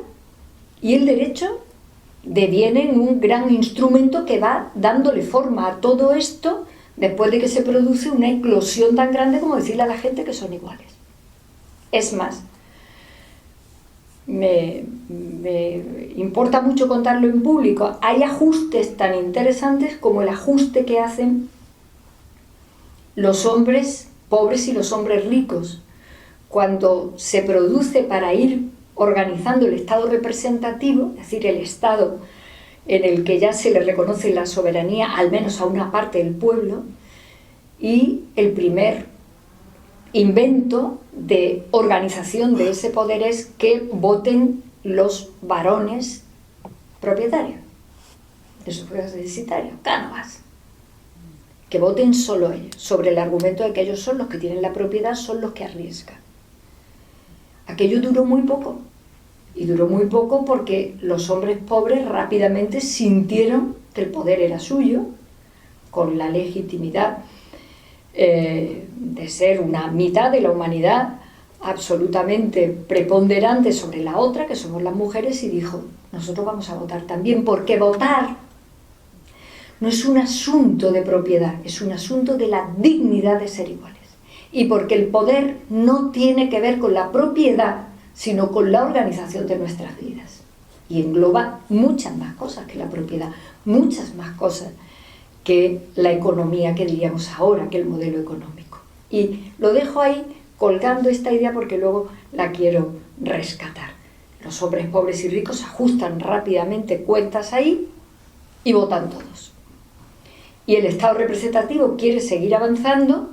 y el derecho deviene en un gran instrumento que va dándole forma a todo esto después de que se produce una eclosión tan grande como decirle a la gente que son iguales. Es más, me importa mucho contarlo en público. Hay ajustes tan interesantes como el ajuste que hacen los hombres pobres y los hombres ricos cuando se produce para ir organizando el Estado representativo, es decir, el Estado en el que ya se le reconoce la soberanía al menos a una parte del pueblo, y el primer invento de organización de ese poder es que voten los varones propietarios de sufragios deficitarios, cánovas, que voten solo ellos, sobre el argumento de que ellos son los que tienen la propiedad, son los que arriesgan. Aquello duró muy poco, y duró muy poco porque los hombres pobres rápidamente sintieron que el poder era suyo, con la legitimidad de ser una mitad de la humanidad absolutamente preponderante sobre la otra, que somos las mujeres, y dijo, nosotros vamos a votar también, porque votar no es un asunto de propiedad, es un asunto de la dignidad de ser iguales. Y porque el poder no tiene que ver con la propiedad, sino con la organización de nuestras vidas. Y engloba muchas más cosas que la propiedad, muchas más cosas que la economía, que diríamos ahora, que el modelo económico. Y lo dejo ahí colgando esta idea porque luego la quiero rescatar. Los hombres pobres y ricos ajustan rápidamente cuentas ahí y votan todos. Y el Estado representativo quiere seguir avanzando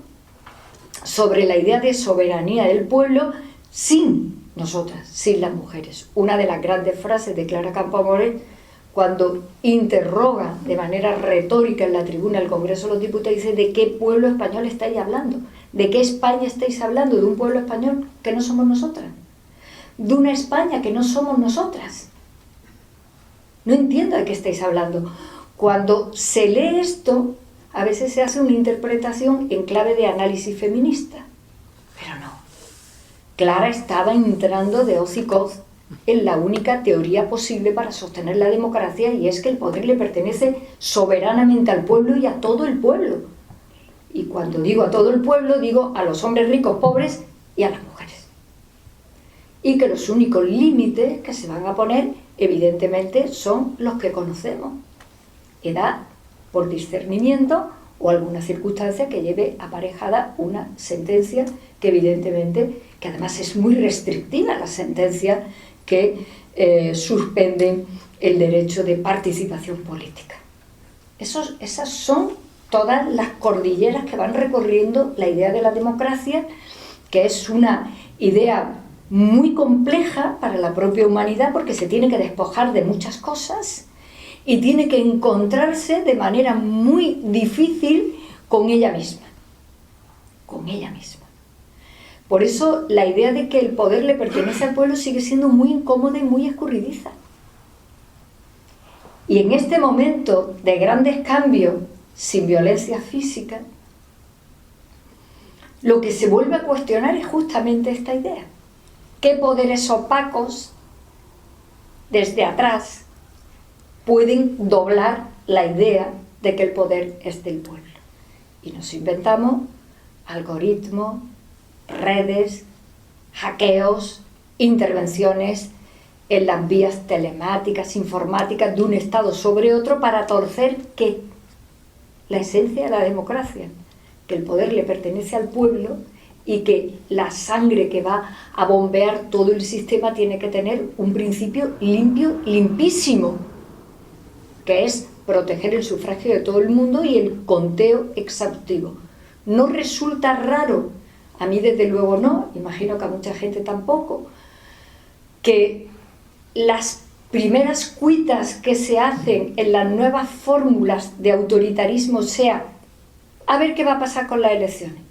sobre la idea de soberanía del pueblo sin nosotras, sin las mujeres. Una de las grandes frases de Clara Campoamor, cuando interroga de manera retórica en la tribuna del Congreso de los Diputados, dice, ¿de qué pueblo español estáis hablando? ¿De qué España estáis hablando? ¿De un pueblo español que no somos nosotras? ¿De una España que no somos nosotras? No entiendo de qué estáis hablando. Cuando se lee esto, a veces se hace una interpretación en clave de análisis feminista, pero no. Clara estaba entrando de hoz y coz en la única teoría posible para sostener la democracia, y es que el poder le pertenece soberanamente al pueblo y a todo el pueblo. Y cuando digo a todo el pueblo, digo a los hombres ricos, pobres y a las mujeres. Y que los únicos límites que se van a poner, evidentemente, son los que conocemos. Edad por discernimiento o alguna circunstancia que lleve aparejada una sentencia que evidentemente, que además es muy restrictiva la sentencia que suspende el derecho de participación política. Esas son todas las cordilleras que van recorriendo la idea de la democracia, que es una idea muy compleja para la propia humanidad porque se tiene que despojar de muchas cosas y tiene que encontrarse de manera muy difícil con ella misma. Con ella misma. Por eso la idea de que el poder le pertenece al pueblo sigue siendo muy incómoda y muy escurridiza. Y en este momento de grandes cambios sin violencia física, lo que se vuelve a cuestionar es justamente esta idea. ¿Qué poderes opacos desde atrás pueden doblar la idea de que el poder es del pueblo? Y nos inventamos algoritmos, redes, hackeos, intervenciones en las vías telemáticas, informáticas de un Estado sobre otro para torcer ¿qué? La esencia de la democracia, que el poder le pertenece al pueblo y que la sangre que va a bombear todo el sistema tiene que tener un principio limpio, limpísimo, que es proteger el sufragio de todo el mundo y el conteo exhaustivo. No resulta raro, a mí desde luego no, imagino que a mucha gente tampoco, que las primeras cuitas que se hacen en las nuevas fórmulas de autoritarismo sea a ver qué va a pasar con las elecciones.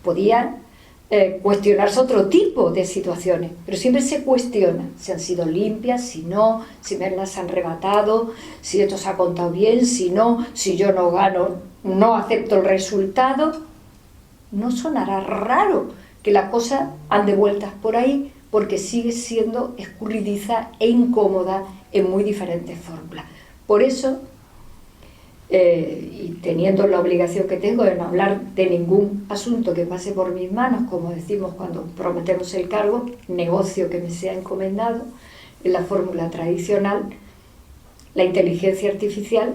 Podía cuestionarse otro tipo de situaciones, pero siempre se cuestiona si han sido limpias, si no, si me las han arrebatado, si esto se ha contado bien, si no, si yo no gano, no acepto el resultado. No sonará raro que la cosa ande vueltas por ahí, porque sigue siendo escurridiza e incómoda en muy diferentes fórmulas. Por eso, y teniendo la obligación que tengo de no hablar de ningún asunto que pase por mis manos, como decimos cuando prometemos el cargo, negocio que me sea encomendado, en la fórmula tradicional, la inteligencia artificial,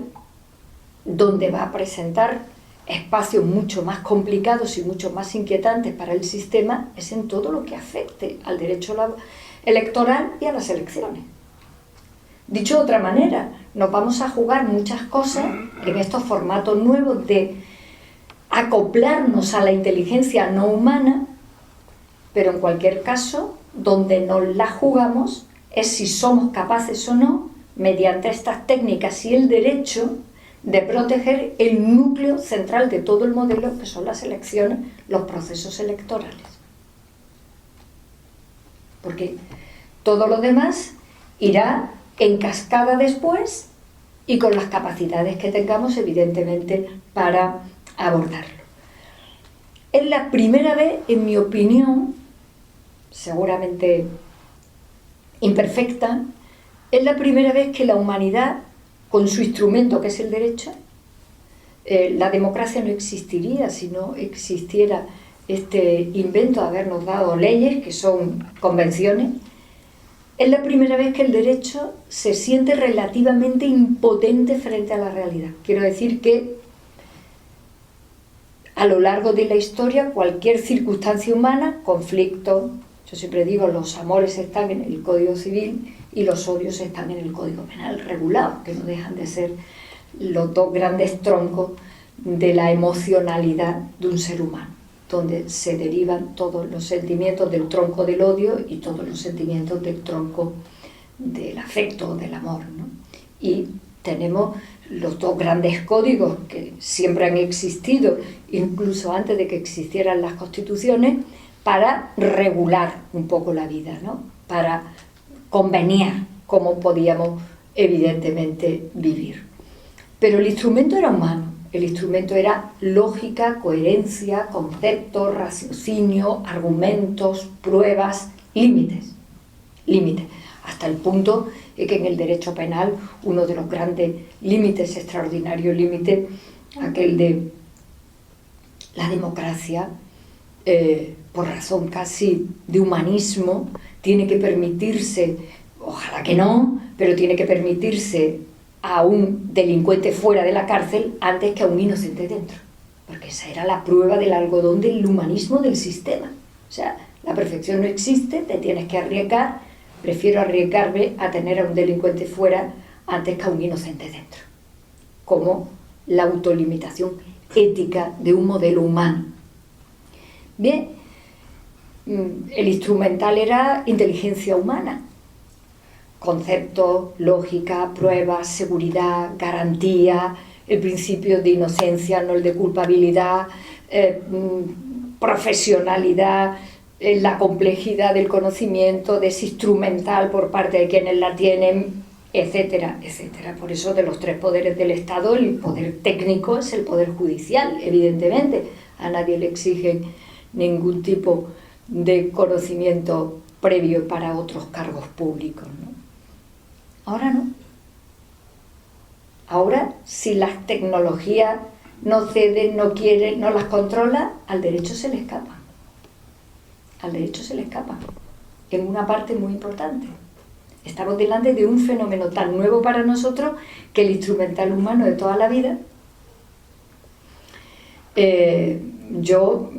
donde va a presentar espacios mucho más complicados y mucho más inquietantes para el sistema, es en todo lo que afecte al derecho electoral y a las elecciones. Dicho de otra manera, nos vamos a jugar muchas cosas en estos formatos nuevos de acoplarnos a la inteligencia no humana, pero en cualquier caso, donde nos la jugamos es si somos capaces o no, mediante estas técnicas y el derecho, de proteger el núcleo central de todo el modelo, que son las elecciones, los procesos electorales. Porque todo lo demás irá en cascada después y con las capacidades que tengamos, evidentemente, para abordarlo. Es la primera vez, en mi opinión, seguramente imperfecta, es la primera vez que la humanidad, con su instrumento que es el derecho, la democracia no existiría si no existiera este invento de habernos dado leyes, que son convenciones. Es la primera vez que el derecho se siente relativamente impotente frente a la realidad. Quiero decir que a lo largo de la historia, cualquier circunstancia humana, conflicto, yo siempre digo, los amores están en el Código Civil y los odios están en el Código Penal regulado, que no dejan de ser los dos grandes troncos de la emocionalidad de un ser humano, donde se derivan todos los sentimientos del tronco del odio y todos los sentimientos del tronco del afecto, del amor, ¿no? Y tenemos los dos grandes códigos que siempre han existido, incluso antes de que existieran las constituciones, para regular un poco la vida, ¿no? Para convenir cómo podíamos evidentemente vivir. Pero el instrumento era humano, el instrumento era lógica, coherencia, conceptos, raciocinio, argumentos, pruebas, límites, hasta el punto de que en el derecho penal uno de los grandes límites, extraordinarios límites, aquel de la democracia, por razón casi de humanismo, tiene que permitirse, ojalá que no, pero tiene que permitirse a un delincuente fuera de la cárcel antes que a un inocente dentro, porque esa era la prueba del algodón del humanismo del sistema. O sea, la perfección no existe, te tienes que arriesgar, prefiero arriesgarme a tener a un delincuente fuera antes que a un inocente dentro, como la autolimitación ética de un modelo humano. Bien, el instrumental era inteligencia humana, conceptos, lógica, pruebas, seguridad, garantía, el principio de inocencia, no el de culpabilidad, profesionalidad, la complejidad del conocimiento, de ese instrumental por parte de quienes la tienen, etcétera, etcétera. Por eso, de los tres poderes del Estado, el poder técnico es el poder judicial, evidentemente. A nadie le exigen ningún tipo de conocimiento previo para otros cargos públicos, ¿no? Ahora no. Ahora, si las tecnologías no ceden, no quieren, no las controla, al derecho se le escapa. Al derecho se le escapa, en una parte muy importante. Estamos delante de un fenómeno tan nuevo para nosotros que el instrumental humano de toda la vida Yo,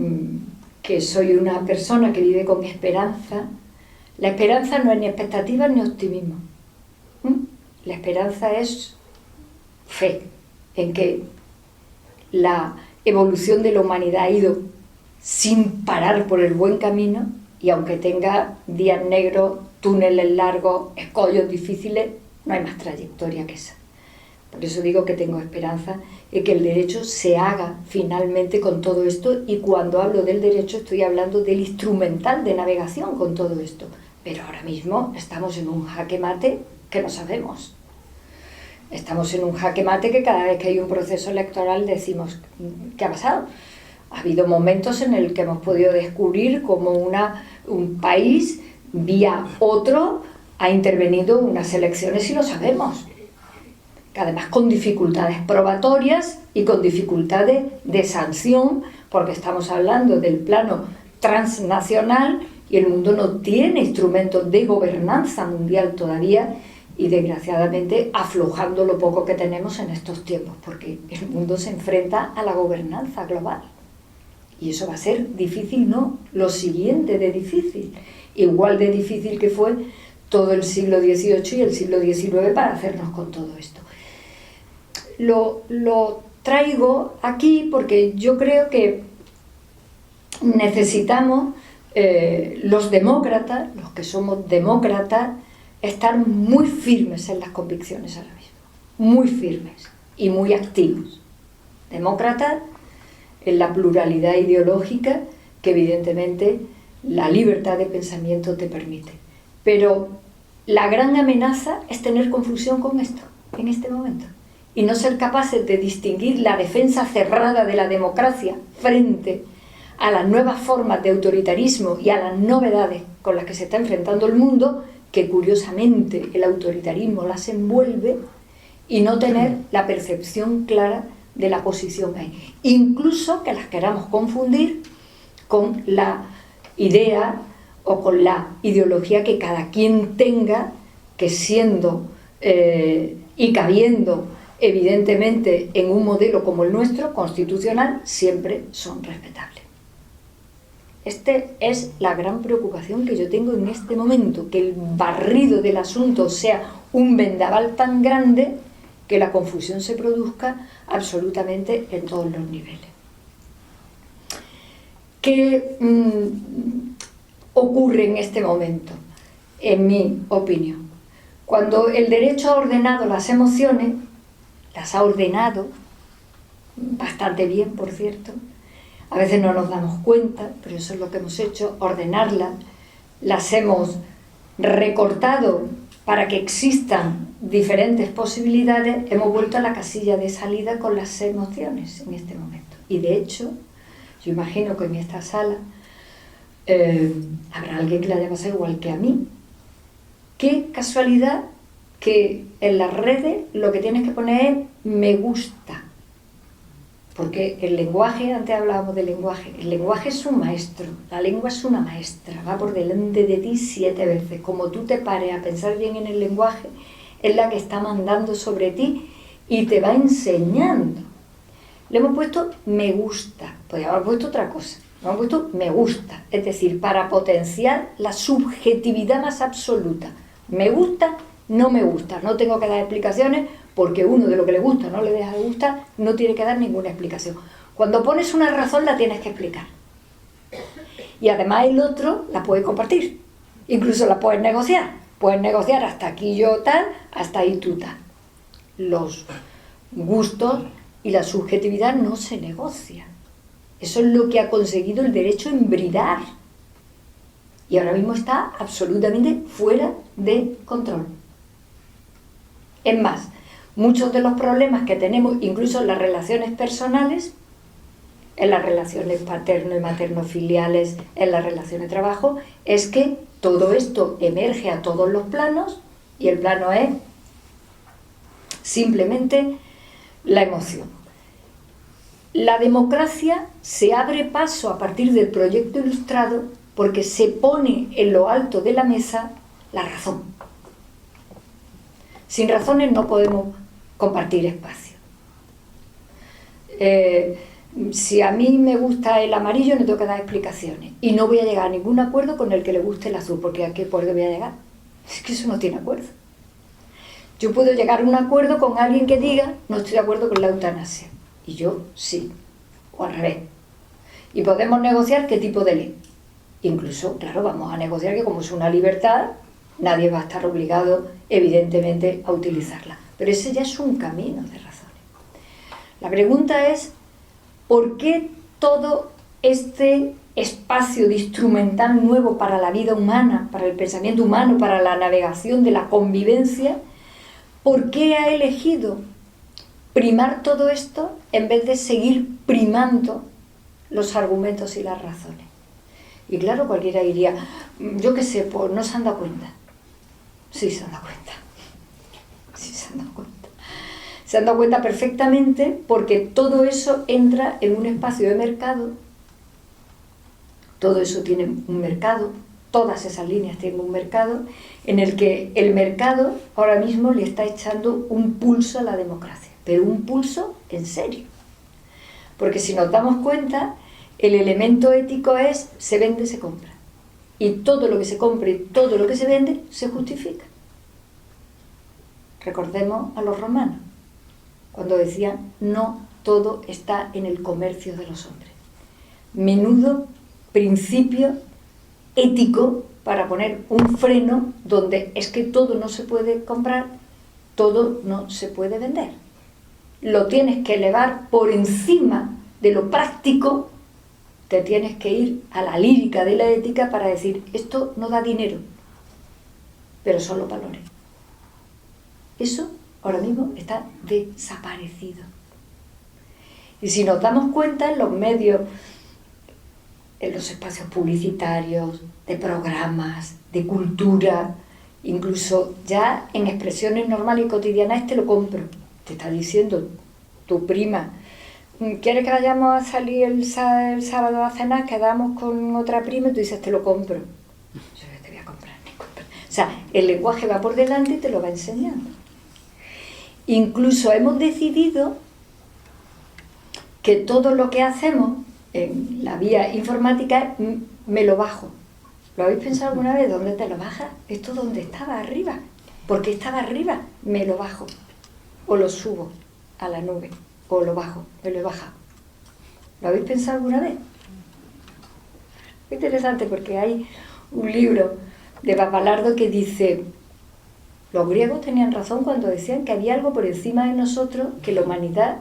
que soy una persona que vive con esperanza, la esperanza no es ni expectativa ni optimismo. La esperanza es fe en que la evolución de la humanidad ha ido sin parar por el buen camino, y aunque tenga días negros, túneles largos, escollos difíciles, no hay más trayectoria que esa. Por eso digo que tengo esperanza en que el derecho se haga finalmente con todo esto, y cuando hablo del derecho estoy hablando del instrumental de navegación con todo esto. Pero ahora mismo estamos en un jaque mate que no sabemos. Estamos en un jaque mate que cada vez que hay un proceso electoral decimos, ¿qué ha pasado? Ha habido momentos en el que hemos podido descubrir cómo un país, vía otro, ha intervenido en unas elecciones y lo sabemos. Que además con dificultades probatorias y con dificultades de sanción, porque estamos hablando del plano transnacional y el mundo no tiene instrumentos de gobernanza mundial todavía, y desgraciadamente aflojando lo poco que tenemos en estos tiempos, porque el mundo se enfrenta a la gobernanza global. Y eso va a ser difícil, ¿no? Lo siguiente de difícil. Igual de difícil que fue todo el siglo XVIII y el siglo XIX para hacernos con todo esto. Lo traigo aquí porque yo creo que necesitamos, los demócratas, los que somos demócratas, estar muy firmes en las convicciones ahora mismo. Muy firmes y muy activos. Demócratas en la pluralidad ideológica que evidentemente la libertad de pensamiento te permite. Pero la gran amenaza es tener confusión con esto, en este momento, y no ser capaces de distinguir la defensa cerrada de la democracia frente a las nuevas formas de autoritarismo y a las novedades con las que se está enfrentando el mundo, que curiosamente el autoritarismo las envuelve, y no tener la percepción clara de la posición que hay. Incluso que las queramos confundir con la idea o con la ideología que cada quien tenga, que siendo y cabiendo evidentemente en un modelo como el nuestro, constitucional, siempre son respetables. Esta es la gran preocupación que yo tengo en este momento, que el barrido del asunto sea un vendaval tan grande que la confusión se produzca absolutamente en todos los niveles. ¿Qué ocurre en este momento? En mi opinión, cuando el derecho ha ordenado las emociones, las ha ordenado bastante bien, por cierto, a veces no nos damos cuenta, pero eso es lo que hemos hecho, ordenarlas, las hemos recortado para que existan diferentes posibilidades, hemos vuelto a la casilla de salida con las emociones en este momento. Y de hecho, yo imagino que en esta sala habrá alguien que le haya pasado igual que a mí. Qué casualidad que en las redes lo que tienes que poner es me gusta. Porque el lenguaje, antes hablábamos del lenguaje, el lenguaje es un maestro, la lengua es una maestra, va por delante de ti 7 veces. Como tú te pares a pensar bien en el lenguaje, es la que está mandando sobre ti y te va enseñando. Le hemos puesto me gusta, podríamos haber puesto otra cosa, le hemos puesto me gusta, es decir, para potenciar la subjetividad más absoluta. Me gusta, no me gusta, no tengo que dar explicaciones, porque uno de lo que le gusta no le deja de gustar, no tiene que dar ninguna explicación. Cuando pones una razón la tienes que explicar. Y además el otro la puede compartir. Incluso la puedes negociar. Puedes negociar hasta aquí yo tal, hasta ahí tú tal. Los gustos y la subjetividad no se negocian. Eso es lo que ha conseguido el derecho en bridar. Y ahora mismo está absolutamente fuera de control. Es más, muchos de los problemas que tenemos, incluso en las relaciones personales, en las relaciones paterno y materno-filiales, en las relaciones de trabajo, es que todo esto emerge a todos los planos y el plano es simplemente la emoción. La democracia se abre paso a partir del proyecto ilustrado porque se pone en lo alto de la mesa la razón. Sin razones no podemos compartir espacio. si a mí me gusta el amarillo no tengo que dar explicaciones y no voy a llegar a ningún acuerdo con el que le guste el azul, porque ¿a qué acuerdo voy a llegar? Es que eso no tiene acuerdo. Yo puedo llegar a un acuerdo con alguien que diga no estoy de acuerdo con la eutanasia y yo sí, o al revés, y podemos negociar qué tipo de ley. Incluso, claro, vamos a negociar que como es una libertad nadie va a estar obligado evidentemente a utilizarla, pero ese ya es un camino de razones. La pregunta es ¿por qué todo este espacio de instrumental nuevo para la vida humana, para el pensamiento humano, para la navegación de la convivencia, por qué ha elegido primar todo esto en vez de seguir primando los argumentos y las razones? Y claro, cualquiera diría, yo qué sé, pues no se han dado cuenta. Sí se han dado cuenta. Sí se han dado cuenta. Se han dado cuenta perfectamente porque todo eso entra en un espacio de mercado, todo eso tiene un mercado, todas esas líneas tienen un mercado, en el que el mercado ahora mismo le está echando un pulso a la democracia, pero un pulso en serio. Porque si nos damos cuenta, el elemento ético es se vende, se compra. Y todo lo que se compra y todo lo que se vende se justifica. Recordemos a los romanos, cuando decían no todo está en el comercio de los hombres. Menudo principio ético para poner un freno donde es que todo no se puede comprar, todo no se puede vender. Lo tienes que elevar por encima de lo práctico, te tienes que ir a la lírica de la ética para decir esto no da dinero, pero son los valores. Eso ahora mismo está desaparecido. Y si nos damos cuenta en los medios, en los espacios publicitarios, de programas, de cultura, incluso ya en expresiones normales y cotidianas, te lo compro. Te está diciendo tu prima, ¿quieres que vayamos a salir el sábado a cenar? Quedamos con otra prima y tú dices, te lo compro. Yo te voy a comprar, ni comprar. O sea, el lenguaje va por delante y te lo va enseñando. Incluso hemos decidido que todo lo que hacemos en la vía informática me lo bajo. ¿Lo habéis pensado alguna vez? ¿Dónde te lo bajas? Esto donde estaba arriba. ¿Por qué estaba arriba? Me lo bajo. O lo subo a la nube. O lo bajo. Me lo he bajado. ¿Lo habéis pensado alguna vez? Es interesante porque hay un libro de Bapalardo que dice: los griegos tenían razón cuando decían que había algo por encima de nosotros que la humanidad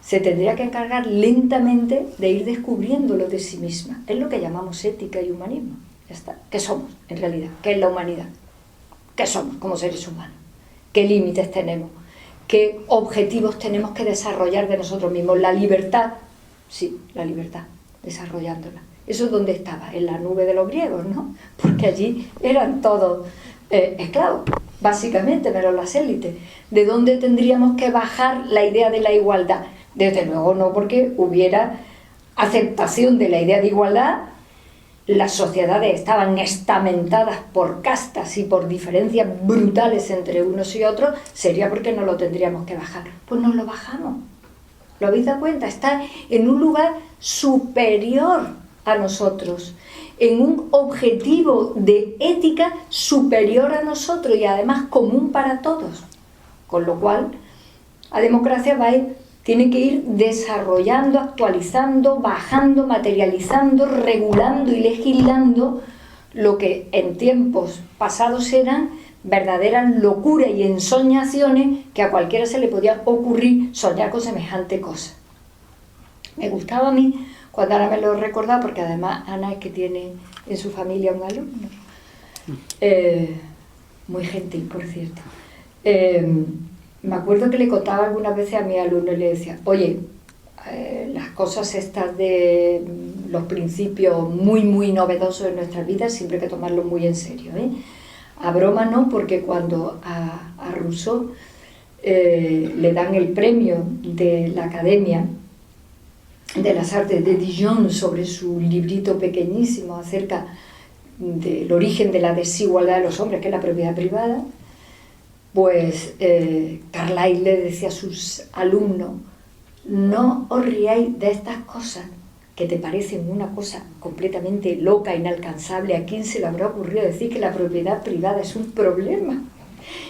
se tendría que encargar lentamente de ir descubriéndolo de sí misma. Es lo que llamamos ética y humanismo. Ya está. ¿Qué somos en realidad? ¿Qué es la humanidad? ¿Qué somos como seres humanos? ¿Qué límites tenemos? ¿Qué objetivos tenemos que desarrollar de nosotros mismos? La libertad, sí, la libertad, desarrollándola. Eso es donde estaba, en la nube de los griegos, ¿no? Porque allí eran todos esclavos, básicamente, pero las élites. ¿De dónde tendríamos que bajar la idea de la igualdad? Desde luego no porque hubiera aceptación de la idea de igualdad. Las sociedades estaban estamentadas por castas y por diferencias brutales entre unos y otros, sería porque no lo tendríamos que bajar. Pues nos lo bajamos. ¿Lo habéis dado cuenta? Está en un lugar superior a nosotros, en un objetivo de ética superior a nosotros y además común para todos. Con lo cual, la democracia tiene que ir desarrollando, actualizando, bajando, materializando, regulando y legislando lo que en tiempos pasados eran verdaderas locuras y ensoñaciones que a cualquiera se le podía ocurrir soñar con semejante cosa. Me gustaba a mí, cuando ahora me lo he recordado, porque además Ana es que tiene en su familia un alumno, muy gentil, por cierto. Me acuerdo que le contaba algunas veces a mi alumno y le decía, oye, las cosas estas de los principios muy, muy novedosos en nuestras vidas siempre hay que tomarlos muy en serio, ¿eh? A broma no, porque cuando a Rousseau le dan el premio de la Academia de las Artes de Dijon sobre su librito pequeñísimo acerca del origen de la desigualdad de los hombres, que es la propiedad privada, pues Carlyle le decía a sus alumnos, no os riáis de estas cosas que te parecen una cosa completamente loca, inalcanzable. ¿A quién se le habrá ocurrido decir que la propiedad privada es un problema?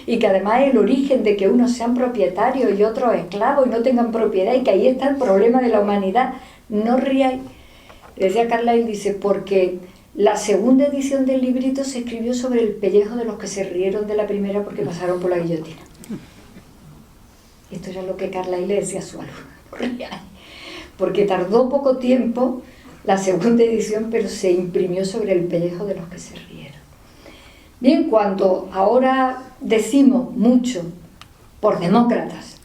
Y que además el origen de que unos sean propietarios y otros esclavos y no tengan propiedad, y que ahí está el problema de la humanidad. No ríais. Decía Carlyle, dice, porque la segunda edición del librito se escribió sobre el pellejo de los que se rieron de la primera porque pasaron por la guillotina. Esto era lo que Carlyle le decía a su alumno. No ríais. Porque tardó poco tiempo la segunda edición, pero se imprimió sobre el pellejo de los que se rieron. Bien, cuando ahora decimos mucho por demócratas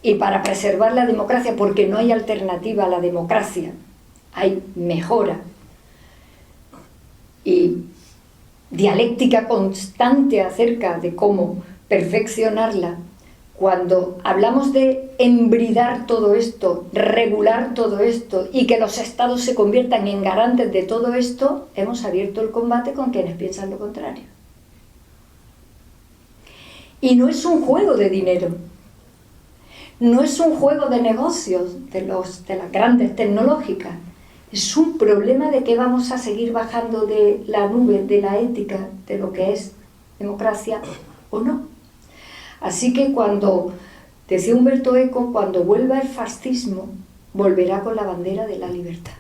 y para preservar la democracia, porque no hay alternativa a la democracia, hay mejora y dialéctica constante acerca de cómo perfeccionarla, cuando hablamos de embridar todo esto, regular todo esto y que los estados se conviertan en garantes de todo esto, hemos abierto el combate con quienes piensan lo contrario. Y no es un juego de dinero, no es un juego de negocios de las grandes tecnológicas, es un problema de que vamos a seguir bajando de la nube de la ética de lo que es democracia o no. Así que cuando, decía Umberto Eco, cuando vuelva el fascismo, volverá con la bandera de la libertad,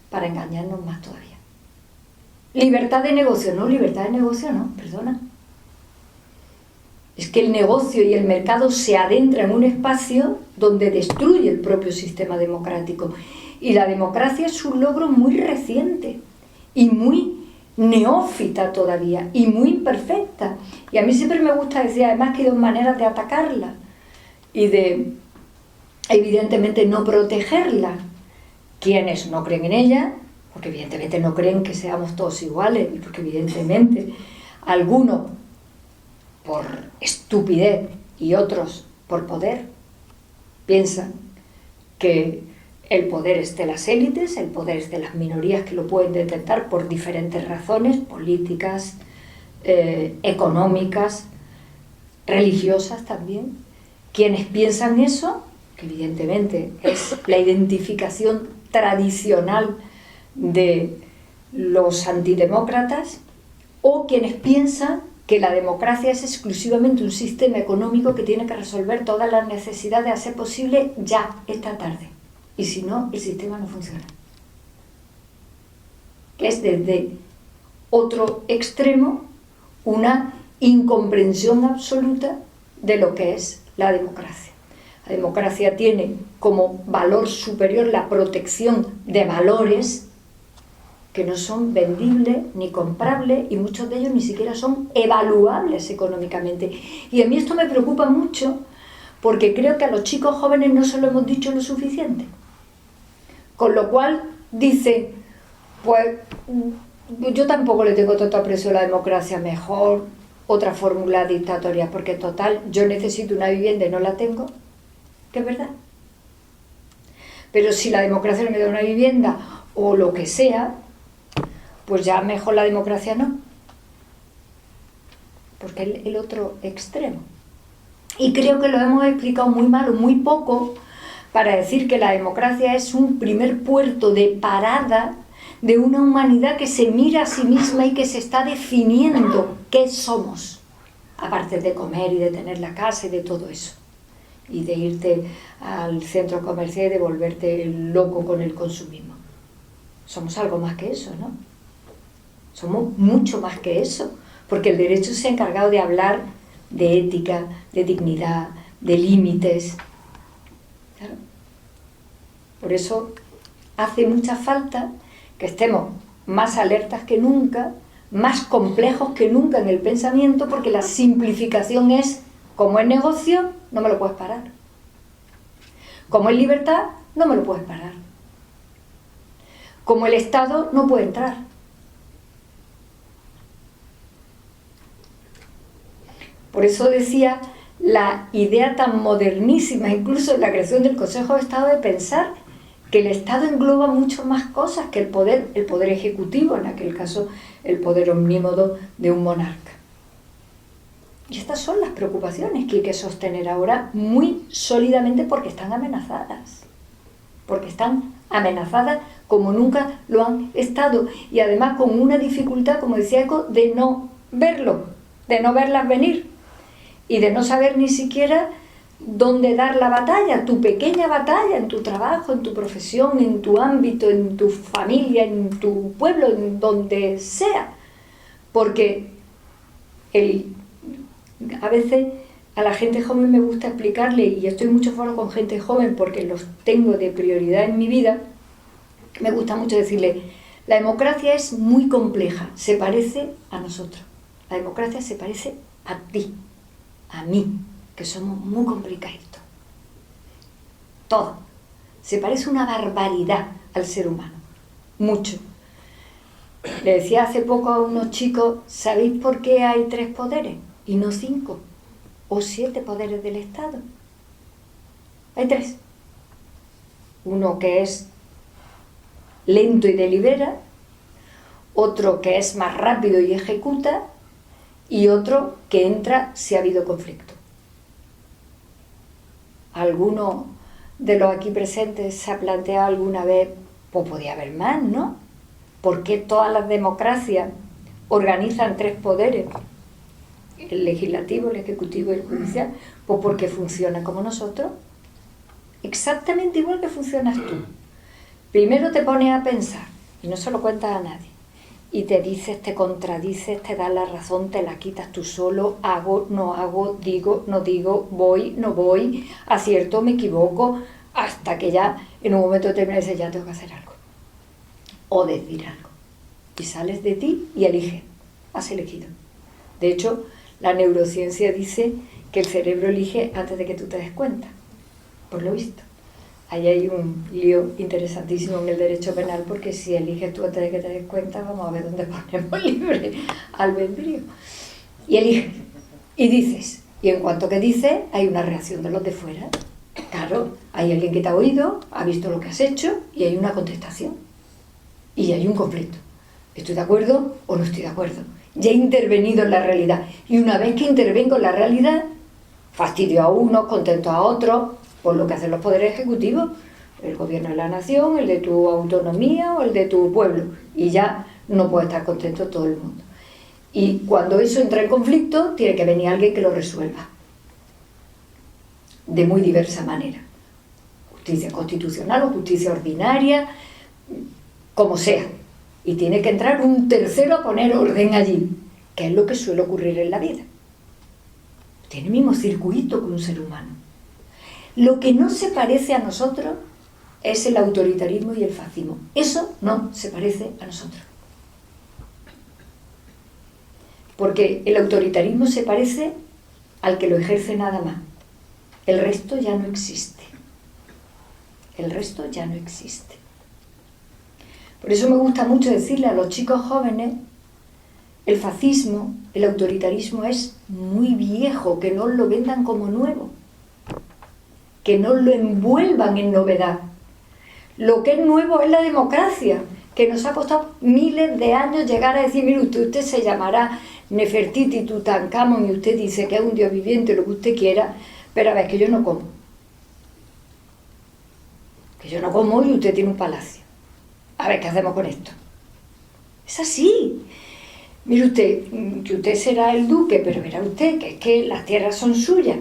para engañarnos más todavía. Libertad de negocio, no, perdona. Es que el negocio y el mercado se adentran en un espacio donde destruye el propio sistema democrático. Y la democracia es un logro muy reciente y muy neófita todavía y muy imperfecta. Y a mí siempre me gusta decir, además, que hay dos maneras de atacarla y de, evidentemente, no protegerla. Quienes no creen en ella, porque evidentemente no creen que seamos todos iguales, y porque evidentemente algunos por estupidez y otros por poder piensan que el poder es de las élites, el poder es de las minorías que lo pueden detectar por diferentes razones políticas, económicas, religiosas también. Quienes piensan eso, que evidentemente es la identificación tradicional de los antidemócratas, o quienes piensan que la democracia es exclusivamente un sistema económico que tiene que resolver todas las necesidades a ser posible ya, esta tarde. Y si no, el sistema no funciona. Que es desde otro extremo una incomprensión absoluta de lo que es la democracia. La democracia tiene como valor superior la protección de valores que no son vendibles ni comprables, y muchos de ellos ni siquiera son evaluables económicamente. Y a mí esto me preocupa mucho, porque creo que a los chicos jóvenes no se lo hemos dicho lo suficiente. Con lo cual dice, pues yo tampoco le tengo tanto aprecio a la democracia, mejor otra fórmula dictatorial, porque total, yo necesito una vivienda y no la tengo, que es verdad. Pero si la democracia no me da una vivienda o lo que sea, pues ya mejor la democracia no, porque es el otro extremo. Y creo que lo hemos explicado muy mal o muy poco para decir que la democracia es un primer puerto de parada de una humanidad que se mira a sí misma y que se está definiendo qué somos, aparte de comer y de tener la casa y de todo eso, y de irte al centro comercial y de volverte loco con el consumismo. Somos algo más que eso, ¿no? Somos mucho más que eso, porque el derecho se ha encargado de hablar de ética, de dignidad, de límites. Claro. Por eso hace mucha falta que estemos más alertas que nunca, más complejos que nunca en el pensamiento, porque la simplificación es, como es negocio, no me lo puedes parar. Como es libertad, no me lo puedes parar. Como el Estado, no puede entrar. Por eso decía la idea tan modernísima, incluso en la creación del Consejo de Estado, de pensar que el Estado engloba mucho más cosas que el poder ejecutivo, en aquel caso el poder omnímodo de un monarca. Y estas son las preocupaciones que hay que sostener ahora muy sólidamente porque están amenazadas. Porque están amenazadas como nunca lo han estado. Y además con una dificultad, como decía Eco, de no verlo, de no verlas venir. Y de no saber ni siquiera dónde dar la batalla, tu pequeña batalla en tu trabajo, en tu profesión, en tu ámbito, en tu familia, en tu pueblo, en donde sea. Porque a veces a la gente joven me gusta explicarle, y estoy mucho foro con gente joven porque los tengo de prioridad en mi vida, me gusta mucho decirle, la democracia es muy compleja, se parece a nosotros. La democracia se parece a ti, a mí, que somos muy complicaditos. Todo. Se parece una barbaridad al ser humano. Mucho. Le decía hace poco a unos chicos, ¿sabéis por qué hay 3 poderes y no 5 o 7 poderes del Estado? Hay 3. Uno que es lento y delibera, otro que es más rápido y ejecuta, y otro que entra si ha habido conflicto. ¿Alguno de los aquí presentes se ha planteado alguna vez, pues podía haber más, ¿no? ¿Por qué todas las democracias organizan 3 poderes? El legislativo, el ejecutivo y el judicial. Pues porque funciona como nosotros. Exactamente igual que funcionas tú. Primero te pones a pensar, y no se lo cuentas a nadie. Y te dices, te contradices, te das la razón, te la quitas tú solo, hago, no hago, digo, no digo, voy, no voy, acierto, me equivoco, hasta que ya en un momento determinado dices, ya tengo que hacer algo. O decir algo. Y sales de ti y eliges. Has elegido. De hecho, la neurociencia dice que el cerebro elige antes de que tú te des cuenta. Por lo visto. Ahí hay un lío interesantísimo en el derecho penal, porque si eliges tú antes de que te des cuenta, vamos a ver dónde ponemos libre albedrío. Y eliges. Y dices. Y en cuanto que dices, hay una reacción de los de fuera. Claro, hay alguien que te ha oído, ha visto lo que has hecho, y hay una contestación. Y hay un conflicto. ¿Estoy de acuerdo o no estoy de acuerdo? Ya he intervenido en la realidad. Y una vez que intervengo en la realidad, fastidio a unos, contento a otros, por lo que hacen los poderes ejecutivos, el gobierno de la nación, el de tu autonomía o el de tu pueblo. Y ya no puede estar contento todo el mundo. Y cuando eso entra en conflicto, tiene que venir alguien que lo resuelva. De muy diversa manera. Justicia constitucional o justicia ordinaria, como sea. Y tiene que entrar un tercero a poner orden allí, que es lo que suele ocurrir en la vida. Tiene el mismo circuito que un ser humano. Lo que no se parece a nosotros es el autoritarismo y el fascismo. Eso no se parece a nosotros. Porque el autoritarismo se parece al que lo ejerce nada más. El resto ya no existe. El resto ya no existe. Por eso me gusta mucho decirle a los chicos jóvenes, el fascismo, el autoritarismo es muy viejo, que no lo vendan como nuevo, que no lo envuelvan en novedad. Lo que es nuevo es la democracia, que nos ha costado miles de años llegar a decir, mire usted se llamará Nefertiti, Tutankamón, y usted dice que es un dios viviente, lo que usted quiera, pero a ver, que yo no como. Que yo no como y usted tiene un palacio. A ver, ¿qué hacemos con esto? Es así. Mire usted, que usted será el duque, pero verá usted que es que las tierras son suyas.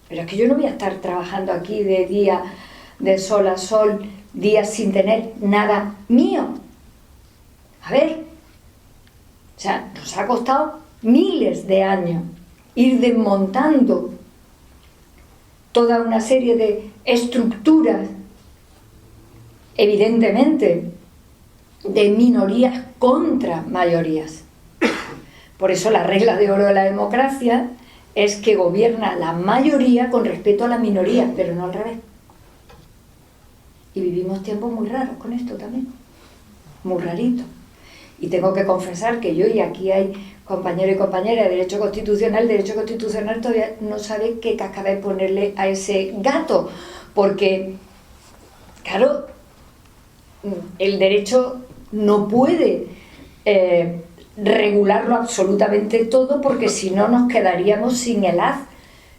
Pero es que yo no voy a estar trabajando aquí de día, de sol a sol, días sin tener nada mío. A ver, o sea, nos ha costado miles de años ir desmontando toda una serie de estructuras, evidentemente, de minorías contra mayorías. Por eso la regla de oro de la democracia es que gobierna la mayoría con respeto a la minoría, pero no al revés. Y vivimos tiempos muy raros con esto también, muy raritos. Y tengo que confesar que yo, y aquí hay compañeros y compañeras de Derecho Constitucional todavía no sabe qué cascabel ponerle a ese gato, porque, claro, el derecho no puede regularlo absolutamente todo, porque si no nos quedaríamos sin el haz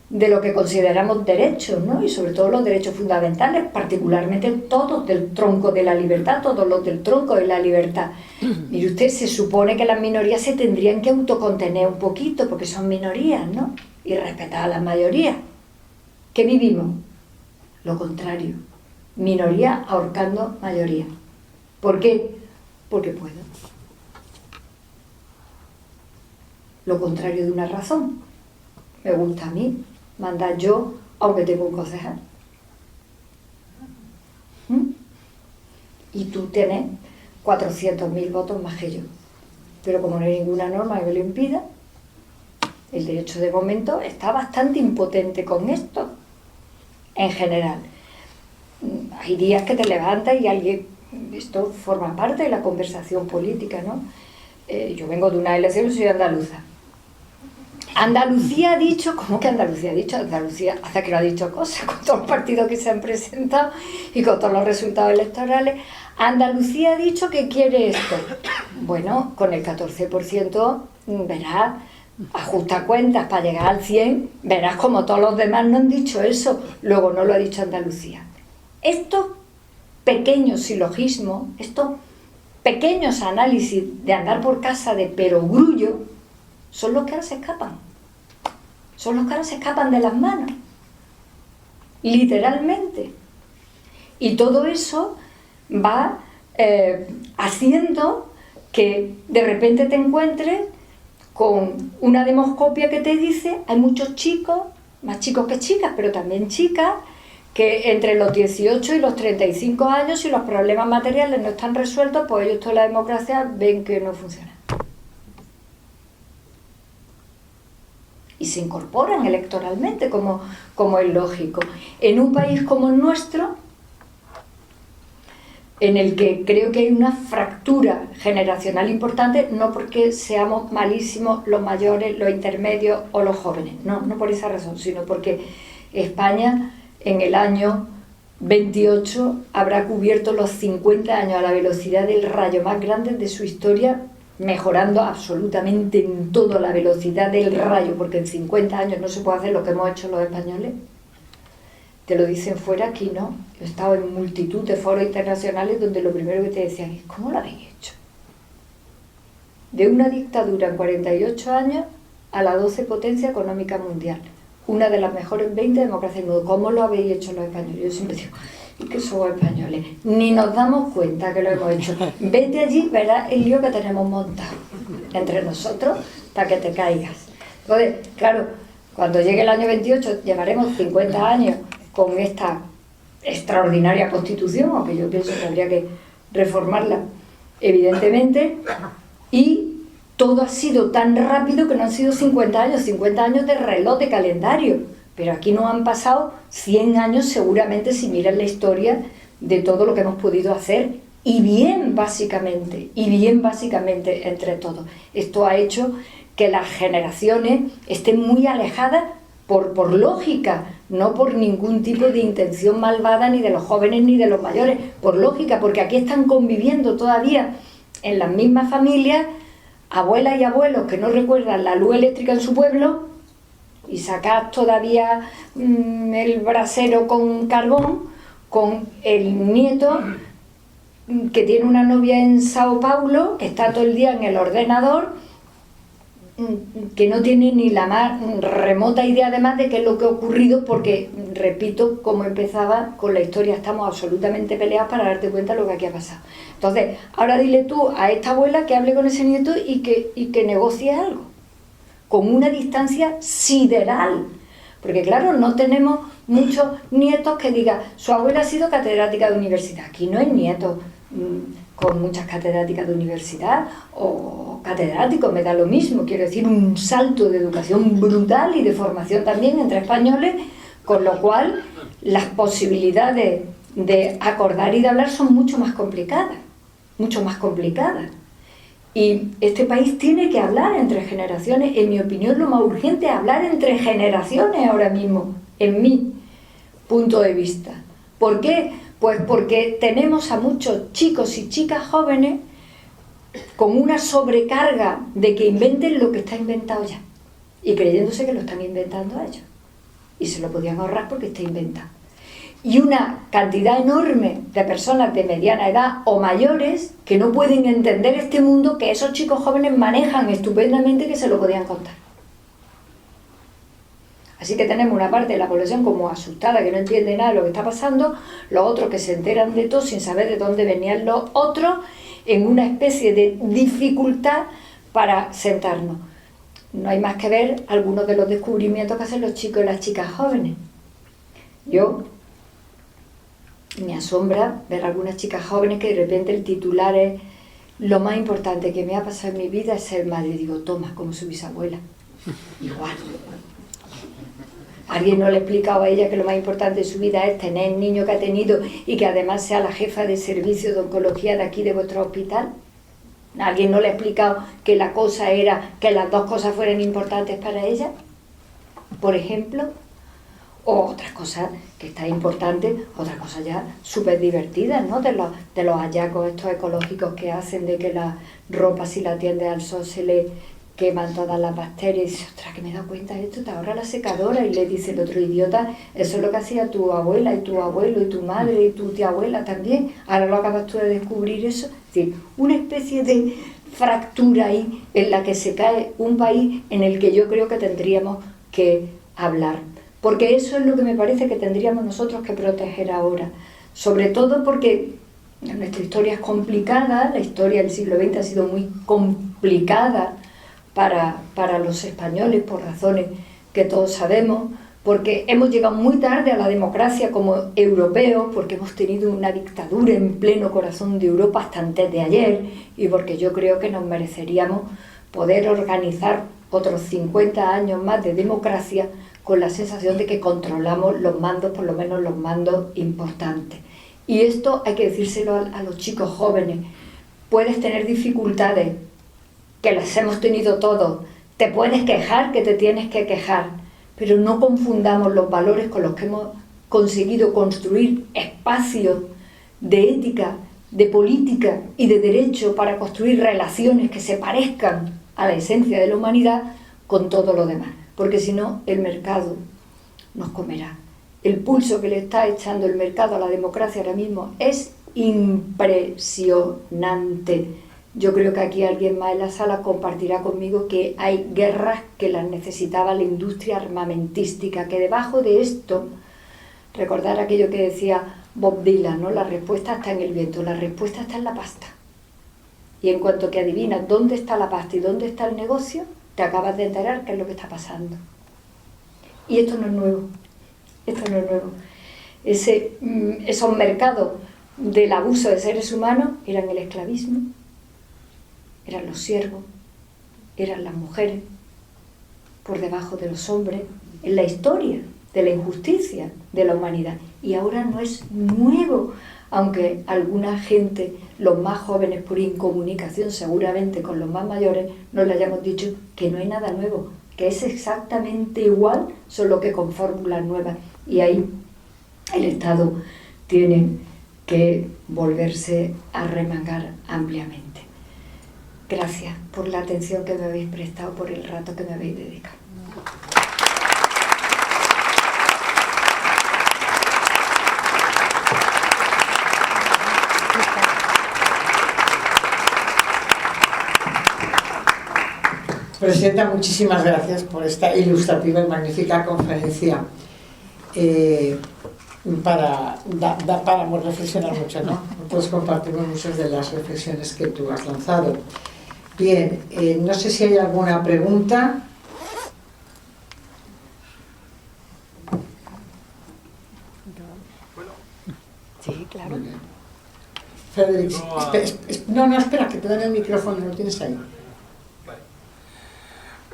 de lo que consideramos derechos, ¿no? Y sobre todo los derechos fundamentales, particularmente todos del tronco de la libertad, todos los del tronco de la libertad. Mire usted, se supone que las minorías se tendrían que autocontener un poquito, porque son minorías, ¿no? Y respetar a las mayorías. ¿Qué vivimos? Lo contrario. Minoría ahorcando mayoría. ¿Por qué? Porque puedo. Lo contrario de una razón. Me gusta a mí mandar yo, aunque tengo un concejal. Y tú tienes 400.000 votos más que yo. Pero como no hay ninguna norma que lo impida, el derecho de momento está bastante impotente con esto, en general. Hay días que te levantas y alguien... Esto forma parte de la conversación política, ¿no? Yo vengo de una elección, soy andaluza. Andalucía ha dicho, ¿cómo que Andalucía ha dicho? Andalucía hace que no ha dicho cosas con todos los partidos que se han presentado y con todos los resultados electorales. Andalucía ha dicho que quiere esto. Bueno, con el 14% verás, ajusta cuentas para llegar al 100, verás como todos los demás no han dicho eso. Luego no lo ha dicho Andalucía. Estos pequeños silogismos, estos pequeños análisis de andar por casa de perogrullo, son los que ahora se escapan. Son los que ahora se escapan de las manos. Literalmente. Y todo eso va haciendo que de repente te encuentres con una demoscopia que te dice, hay muchos chicos, más chicos que chicas, pero también chicas, que entre los 18 y los 35 años, si los problemas materiales no están resueltos, pues ellos toda la democracia ven que no funciona. Y se incorporan electoralmente, como es lógico. En un país como el nuestro, en el que creo que hay una fractura generacional importante, no porque seamos malísimos los mayores, los intermedios o los jóvenes, no por esa razón, sino porque España en el año 28 habrá cubierto los 50 años a la velocidad del rayo más grande de su historia, mejorando absolutamente en todo la velocidad del rayo, porque en 50 años no se puede hacer lo que hemos hecho los españoles. Te lo dicen fuera, aquí no. Yo he estado en multitud de foros internacionales donde lo primero que te decían es ¿cómo lo habéis hecho? De una dictadura en 48 años a la 12 potencia económica mundial. Una de las mejores 20 democracias del mundo. ¿Cómo lo habéis hecho los españoles? Yo siempre digo, ¿y qué somos españoles? Ni nos damos cuenta que lo hemos hecho. Vete allí, verás el lío que tenemos montado entre nosotros para que te caigas. Entonces, claro, cuando llegue el año 28 llevaremos 50 años con esta extraordinaria constitución, aunque yo pienso que habría que reformarla, evidentemente, y todo ha sido tan rápido que no han sido 50 años de reloj de calendario, pero aquí nos han pasado 100 años seguramente si miran la historia de todo lo que hemos podido hacer, y bien básicamente entre todos. Esto ha hecho que las generaciones estén muy alejadas por lógica, no por ningún tipo de intención malvada ni de los jóvenes ni de los mayores, por lógica, porque aquí están conviviendo todavía en las mismas familias abuelas y abuelos que no recuerdan la luz eléctrica en su pueblo y sacar todavía el brasero con carbón, con el nieto que tiene una novia en Sao Paulo, que está todo el día en el ordenador, que no tiene ni la más remota idea además de qué es lo que ha ocurrido, porque, repito, como empezaba con la historia, estamos absolutamente peleados para darte cuenta de lo que aquí ha pasado. Entonces, ahora dile tú a esta abuela que hable con ese nieto y que negocie algo, con una distancia sideral, porque claro, no tenemos muchos nietos que digan, su abuela ha sido catedrática de universidad. Aquí no hay nietos con muchas catedráticas de universidad o catedráticos, me da lo mismo, quiero decir, un salto de educación brutal y de formación también entre españoles, con lo cual las posibilidades de acordar y de hablar son mucho más complicadas. Y este país tiene que hablar entre generaciones. En mi opinión, lo más urgente es hablar entre generaciones ahora mismo, en mi punto de vista. ¿Por qué? Pues porque tenemos a muchos chicos y chicas jóvenes con una sobrecarga de que inventen lo que está inventado ya, y creyéndose que lo están inventando a ellos, y se lo podían ahorrar porque está inventado. Y una cantidad enorme de personas de mediana edad o mayores que no pueden entender este mundo que esos chicos jóvenes manejan estupendamente, que se lo podían contar. Así que tenemos una parte de la población como asustada, que no entiende nada de lo que está pasando, los otros que se enteran de todo sin saber de dónde venían los otros, en una especie de dificultad para sentarnos. No hay más que ver algunos de los descubrimientos que hacen los chicos y las chicas jóvenes. Yo me asombra ver a algunas chicas jóvenes que de repente el titular es: lo más importante que me ha pasado en mi vida es ser madre. Digo, toma, como su bisabuela. Igual. ¿Alguien no le ha explicado a ella que lo más importante de su vida es tener el niño que ha tenido y que además sea la jefa de servicio de oncología de aquí de vuestro hospital? ¿Alguien no le ha explicado que la cosa era que las dos cosas fueran importantes para ella? Por ejemplo, o otras cosas que están importantes, otras cosas ya súper divertidas, ¿no? De los hallazgos estos ecológicos que hacen de que la ropa, si la tiende al sol, se le queman todas las bacterias. Y dice, ostras, que me he dado cuenta de esto, te ahorra la secadora. Y le dice el otro idiota, eso es lo que hacía tu abuela y tu abuelo y tu madre y tu tía abuela también, ahora lo acabas tú de descubrir eso. Es decir, una especie de fractura ahí en la que se cae un país en el que yo creo que tendríamos que hablar, porque eso es lo que me parece que tendríamos nosotros que proteger ahora, sobre todo porque nuestra historia es complicada, la historia del siglo XX ha sido muy complicada para los españoles por razones que todos sabemos, porque hemos llegado muy tarde a la democracia como europeos, porque hemos tenido una dictadura en pleno corazón de Europa hasta antes de ayer, y porque yo creo que nos mereceríamos poder organizar otros 50 años más de democracia con la sensación de que controlamos los mandos, por lo menos los mandos importantes. Y esto hay que decírselo a los chicos jóvenes. Puedes tener dificultades, que las hemos tenido todos, te puedes quejar, que te tienes que quejar, pero no confundamos los valores con los que hemos conseguido construir espacios de ética, de política y de derecho para construir relaciones que se parezcan a la esencia de la humanidad con todo lo demás, porque si no el mercado nos comerá. El pulso que le está echando el mercado a la democracia ahora mismo es impresionante. Yo creo que aquí alguien más en la sala compartirá conmigo que hay guerras que las necesitaba la industria armamentística, que debajo de esto, recordar aquello que decía Bob Dylan, ¿no? La respuesta está en el viento, la respuesta está en la pasta. Y en cuanto que adivinas dónde está la pasta y dónde está el negocio, te acabas de enterar qué es lo que está pasando. Y esto no es nuevo, esto no es nuevo. Esos mercados del abuso de seres humanos eran el esclavismo, eran los siervos, eran las mujeres, por debajo de los hombres, en la historia de la injusticia de la humanidad. Y ahora no es nuevo, aunque alguna gente, los más jóvenes por incomunicación seguramente con los más mayores, nos le hayamos dicho que no hay nada nuevo, que es exactamente igual, solo que con fórmulas nuevas. Y ahí el Estado tiene que volverse a remangar ampliamente. Gracias por la atención que me habéis prestado, por el rato que me habéis dedicado.
Presidenta, muchísimas gracias por esta ilustrativa y magnífica conferencia. Para reflexionar mucho, ¿no? Todos compartimos muchas de las reflexiones que tú has lanzado. Bien, no sé si hay alguna pregunta.
Sí, claro.
Frederic, no, espera, que te dan el micrófono, lo tienes ahí.
Vale.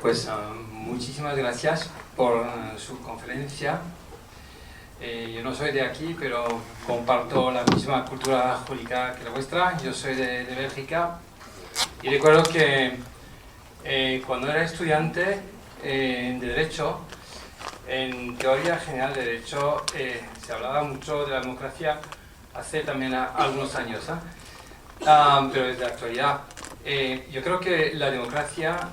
Pues muchísimas gracias por su conferencia. Yo no soy de aquí, pero comparto la misma cultura jurídica que la vuestra. Yo soy de Bélgica y recuerdo que cuando era estudiante de Derecho, en teoría general de Derecho, se hablaba mucho de la democracia hace también algunos años, pero desde la actualidad. Yo creo que la democracia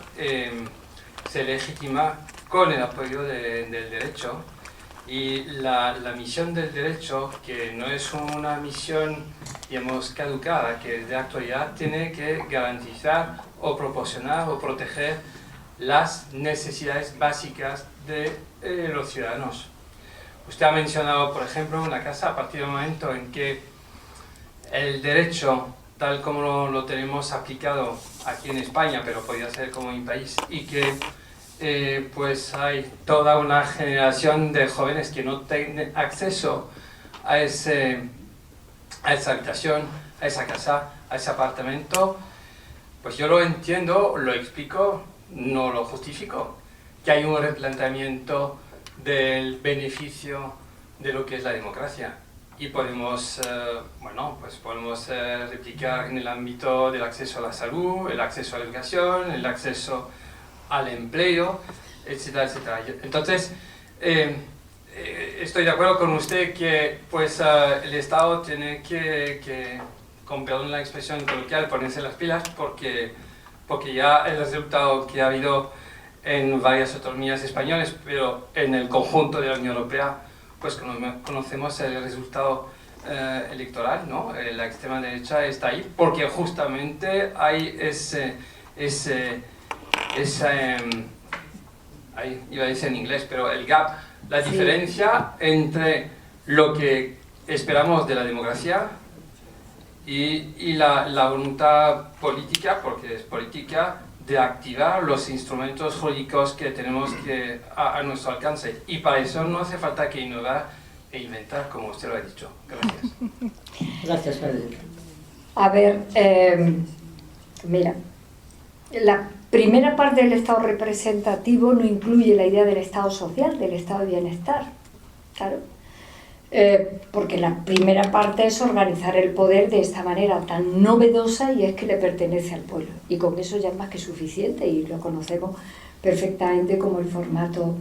se legitima con el apoyo del derecho, y la misión del derecho, que no es una misión, digamos, caducada, que es de actualidad, tiene que garantizar o proporcionar o proteger las necesidades básicas de los ciudadanos. Usted ha mencionado, por ejemplo, una casa. A partir del momento en que el derecho, tal como lo tenemos aplicado aquí en España, pero podría ser como en mi país, y que pues hay toda una generación de jóvenes que no tienen acceso a esa habitación, a esa casa, a ese apartamento, pues yo lo entiendo, lo explico, no lo justifico, que hay un replanteamiento del beneficio de lo que es la democracia. Y podemos, podemos replicar en el ámbito del acceso a la salud, el acceso a la educación, el acceso al empleo, etcétera, etcétera. Entonces, estoy de acuerdo con usted que pues, el Estado tiene que, con perdón la expresión coloquial, ponerse las pilas, porque ya el resultado que ha habido en varias autonomías españolas, pero en el conjunto de la Unión Europea, pues conocemos el resultado electoral, ¿no? La extrema derecha está ahí porque justamente hay iba a decir en inglés, pero el gap, la diferencia entre lo que esperamos de la democracia y la voluntad política, porque es política, de activar los instrumentos jurídicos que tenemos a nuestro alcance. Y para eso no hace falta que innovar e inventar, como usted lo ha dicho. Gracias.
Gracias, Federica.
A ver, mira, la primera parte del Estado representativo no incluye la idea del Estado social, del Estado de bienestar, claro. Porque la primera parte es organizar el poder de esta manera tan novedosa, y es que le pertenece al pueblo, y con eso ya es más que suficiente, y lo conocemos perfectamente como el formato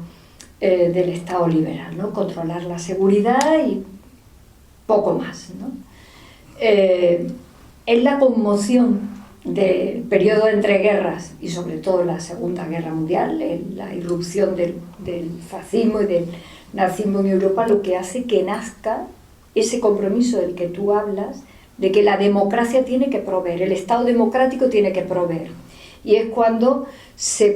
del Estado liberal, ¿no? Controlar la seguridad y poco más, ¿no? Es la conmoción del periodo entre guerras, y sobre todo la Segunda Guerra Mundial, la irrupción del fascismo y del nazismo en Europa, lo que hace que nazca ese compromiso del que tú hablas, de que la democracia tiene que proveer, el Estado democrático tiene que proveer. Y es cuando se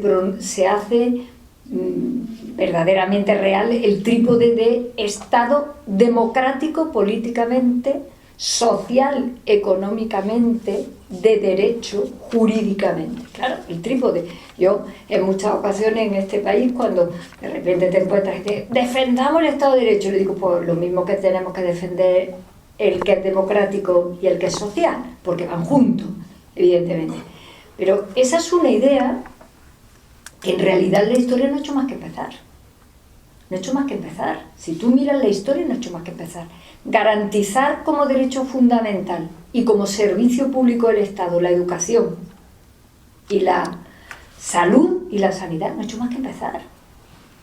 hace verdaderamente real el trípode de Estado democrático políticamente, social, económicamente, de derecho, jurídicamente. Claro, el trípode. Yo, en muchas ocasiones en este país, cuando de repente te encuentras que defendamos el Estado de Derecho, le digo, pues lo mismo que tenemos que defender el que es democrático y el que es social, porque van juntos, evidentemente. Pero esa es una idea que en realidad la historia no ha hecho más que empezar. No ha hecho más que empezar. Si tú miras la historia, no ha hecho más que empezar. Garantizar como derecho fundamental y como servicio público del Estado la educación y la salud y la sanidad, no ha hecho más que empezar.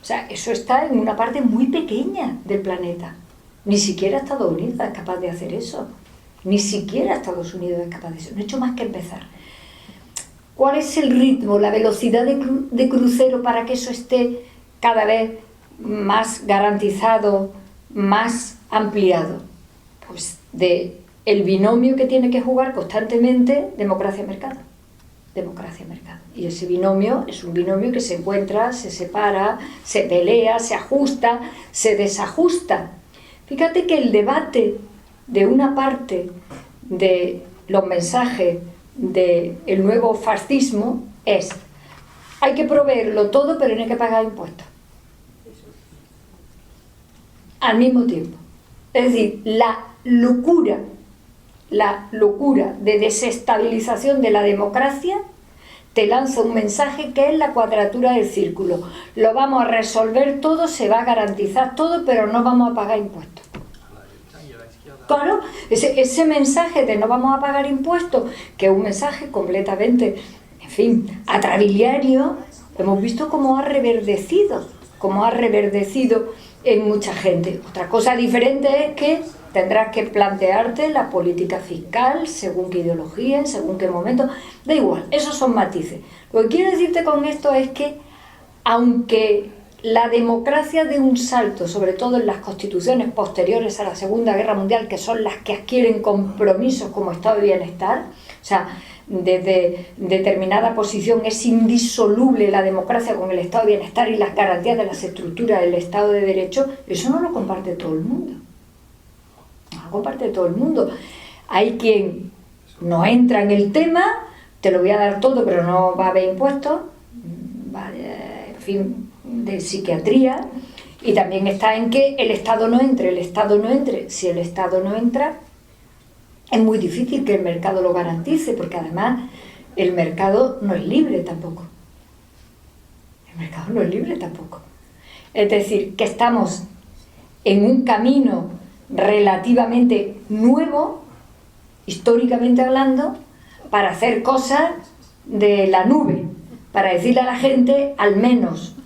O sea, eso está en una parte muy pequeña del planeta. Ni siquiera Estados Unidos es capaz de hacer eso. Ni siquiera Estados Unidos es capaz de eso. No ha hecho más que empezar. ¿Cuál es el ritmo, la velocidad de crucero para que eso esté cada vez más garantizado, más ampliado? Pues de el binomio que tiene que jugar constantemente democracia-mercado. Democracia-mercado. Y ese binomio es un binomio que se encuentra, se separa, se pelea, se ajusta, se desajusta. Fíjate que el debate de una parte de los mensajes del nuevo fascismo es: hay que proveerlo todo, pero no hay que pagar impuestos. Al mismo tiempo. Es decir, la locura de desestabilización de la democracia te lanza un mensaje que es la cuadratura del círculo. Lo vamos a resolver todo, se va a garantizar todo, pero no vamos a pagar impuestos. Claro, ese mensaje de no vamos a pagar impuestos, que es un mensaje completamente, en fin, atrabiliario, hemos visto cómo ha reverdecido en mucha gente. Otra cosa diferente es que tendrás que plantearte la política fiscal, según qué ideología, en según qué momento, da igual, esos son matices. Lo que quiero decirte con esto es que, aunque la democracia dé un salto, sobre todo en las constituciones posteriores a la Segunda Guerra Mundial, que son las que adquieren compromisos como estado de bienestar, o sea, desde determinada posición es indisoluble la democracia con el estado de bienestar y las garantías de las estructuras del Estado de Derecho, eso no lo comparte todo el mundo. No lo comparte todo el mundo. Hay quien no entra en el tema, te lo voy a dar todo, pero no va a haber impuestos, en fin, de psiquiatría, y también está en que el Estado no entre, el Estado no entre. Si el Estado no entra, es muy difícil que el mercado lo garantice, porque además el mercado no es libre tampoco. El mercado no es libre tampoco. Es decir, que estamos en un camino relativamente nuevo, históricamente hablando, para hacer cosas de la nube, para decirle a la gente, al menos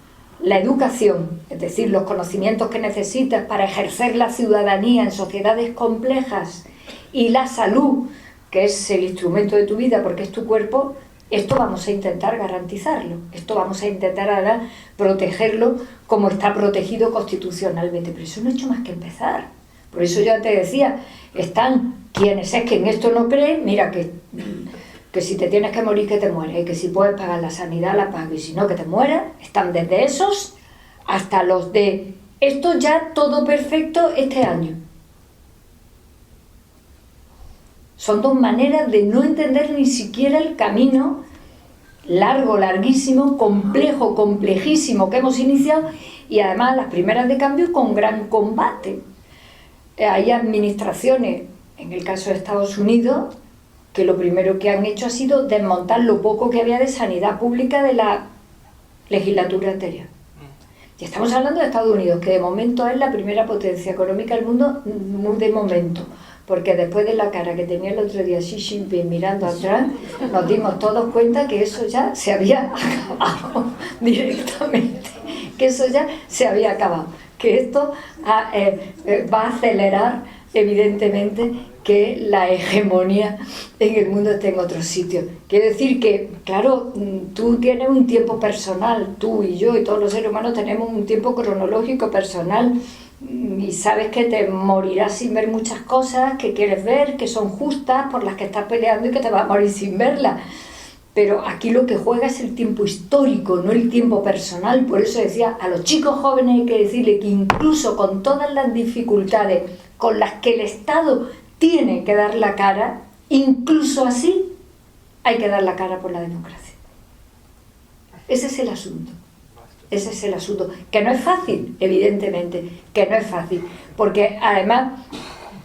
la educación, es decir, los conocimientos que necesitas para ejercer la ciudadanía en sociedades complejas, y la salud, que es el instrumento de tu vida porque es tu cuerpo, esto vamos a intentar garantizarlo, esto vamos a intentar ahora protegerlo como está protegido constitucionalmente, pero eso no ha hecho más que empezar. Por eso yo te decía, están quienes es que en esto no creen, mira que si te tienes que morir, que te mueres, y que si puedes pagar la sanidad, la pagas, y si no, que te mueras. Están desde esos hasta los de esto ya todo perfecto este año. Son dos maneras de no entender ni siquiera el camino largo, larguísimo, complejo, complejísimo que hemos iniciado, y además las primeras de cambio con gran combate. Hay administraciones, en el caso de Estados Unidos, que lo primero que han hecho ha sido desmontar lo poco que había de sanidad pública de la legislatura anterior. Y estamos hablando de Estados Unidos, que de momento es la primera potencia económica del mundo, de momento, porque después de la cara que tenía el otro día Xi Jinping mirando atrás, nos dimos todos cuenta que eso ya se había acabado directamente, que eso ya se había acabado, que esto va a acelerar evidentemente que la hegemonía en el mundo esté en otro sitio. Quiero decir que, claro, tú tienes un tiempo personal, tú y yo y todos los seres humanos tenemos un tiempo cronológico personal, y sabes que te morirás sin ver muchas cosas que quieres ver, que son justas, por las que estás peleando, y que te vas a morir sin verlas. Pero aquí lo que juega es el tiempo histórico, no el tiempo personal. Por eso decía, a los chicos jóvenes hay que decirle que incluso con todas las dificultades con las que el Estado tiene que dar la cara, incluso así hay que dar la cara por la democracia. Ese es el asunto. Ese es el asunto. Que no es fácil, evidentemente, que no es fácil. Porque además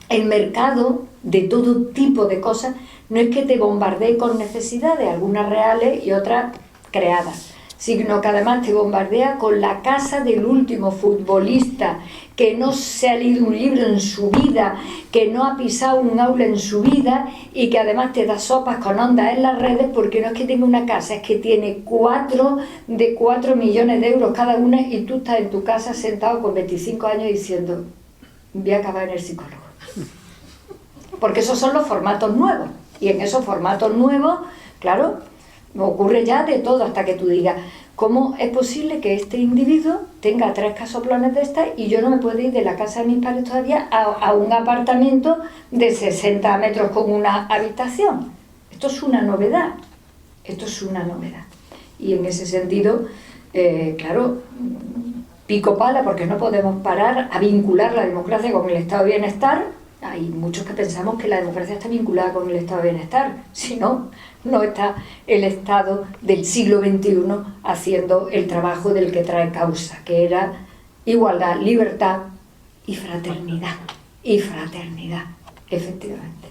el mercado de todo tipo de cosas no es que te bombardee con necesidades, algunas reales y otras creadas, sino que además te bombardea con la casa del último futbolista que no se ha leído un libro en su vida, que no ha pisado un aula en su vida, y que además te da sopas con ondas en las redes, porque no es que tenga una casa, es que tiene 4 millones de euros cada una, y tú estás en tu casa sentado con 25 años diciendo, voy a acabar en el psicólogo. Porque esos son los formatos nuevos, y en esos formatos nuevos, claro, ocurre ya de todo, hasta que tú digas, ¿cómo es posible que este individuo tenga 3 casoplones de estas y yo no me puedo ir de la casa de mis padres todavía a un apartamento de 60 metros con una habitación? Esto es una novedad, esto es una novedad. Y en ese sentido, claro, pico pala, porque no podemos parar a vincular la democracia con el estado de bienestar. Hay muchos que pensamos que la democracia está vinculada con el estado de bienestar, si no, no está el Estado del siglo XXI haciendo el trabajo del que trae causa, que era igualdad, libertad y fraternidad, efectivamente.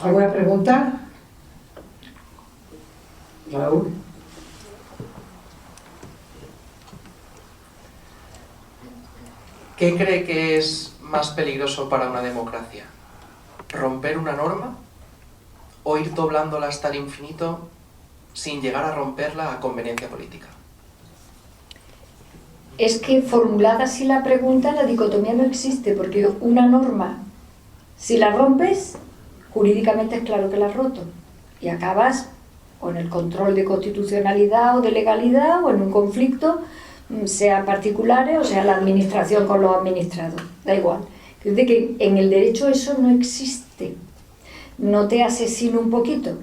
¿Alguna pregunta? Raúl.
¿Qué cree que es más peligroso para una democracia? ¿Romper una norma o ir doblándola hasta el infinito sin llegar a romperla a conveniencia política?
es que formulada así la pregunta, la dicotomía no existe, porque una norma, si la rompes, jurídicamente es claro que la has roto, y acabas o en el control de constitucionalidad o de legalidad, o en un conflicto, sea particulares o sea la administración con los administrados, da igual. Es decir, que en el derecho eso no existe. No te asesino un poquito,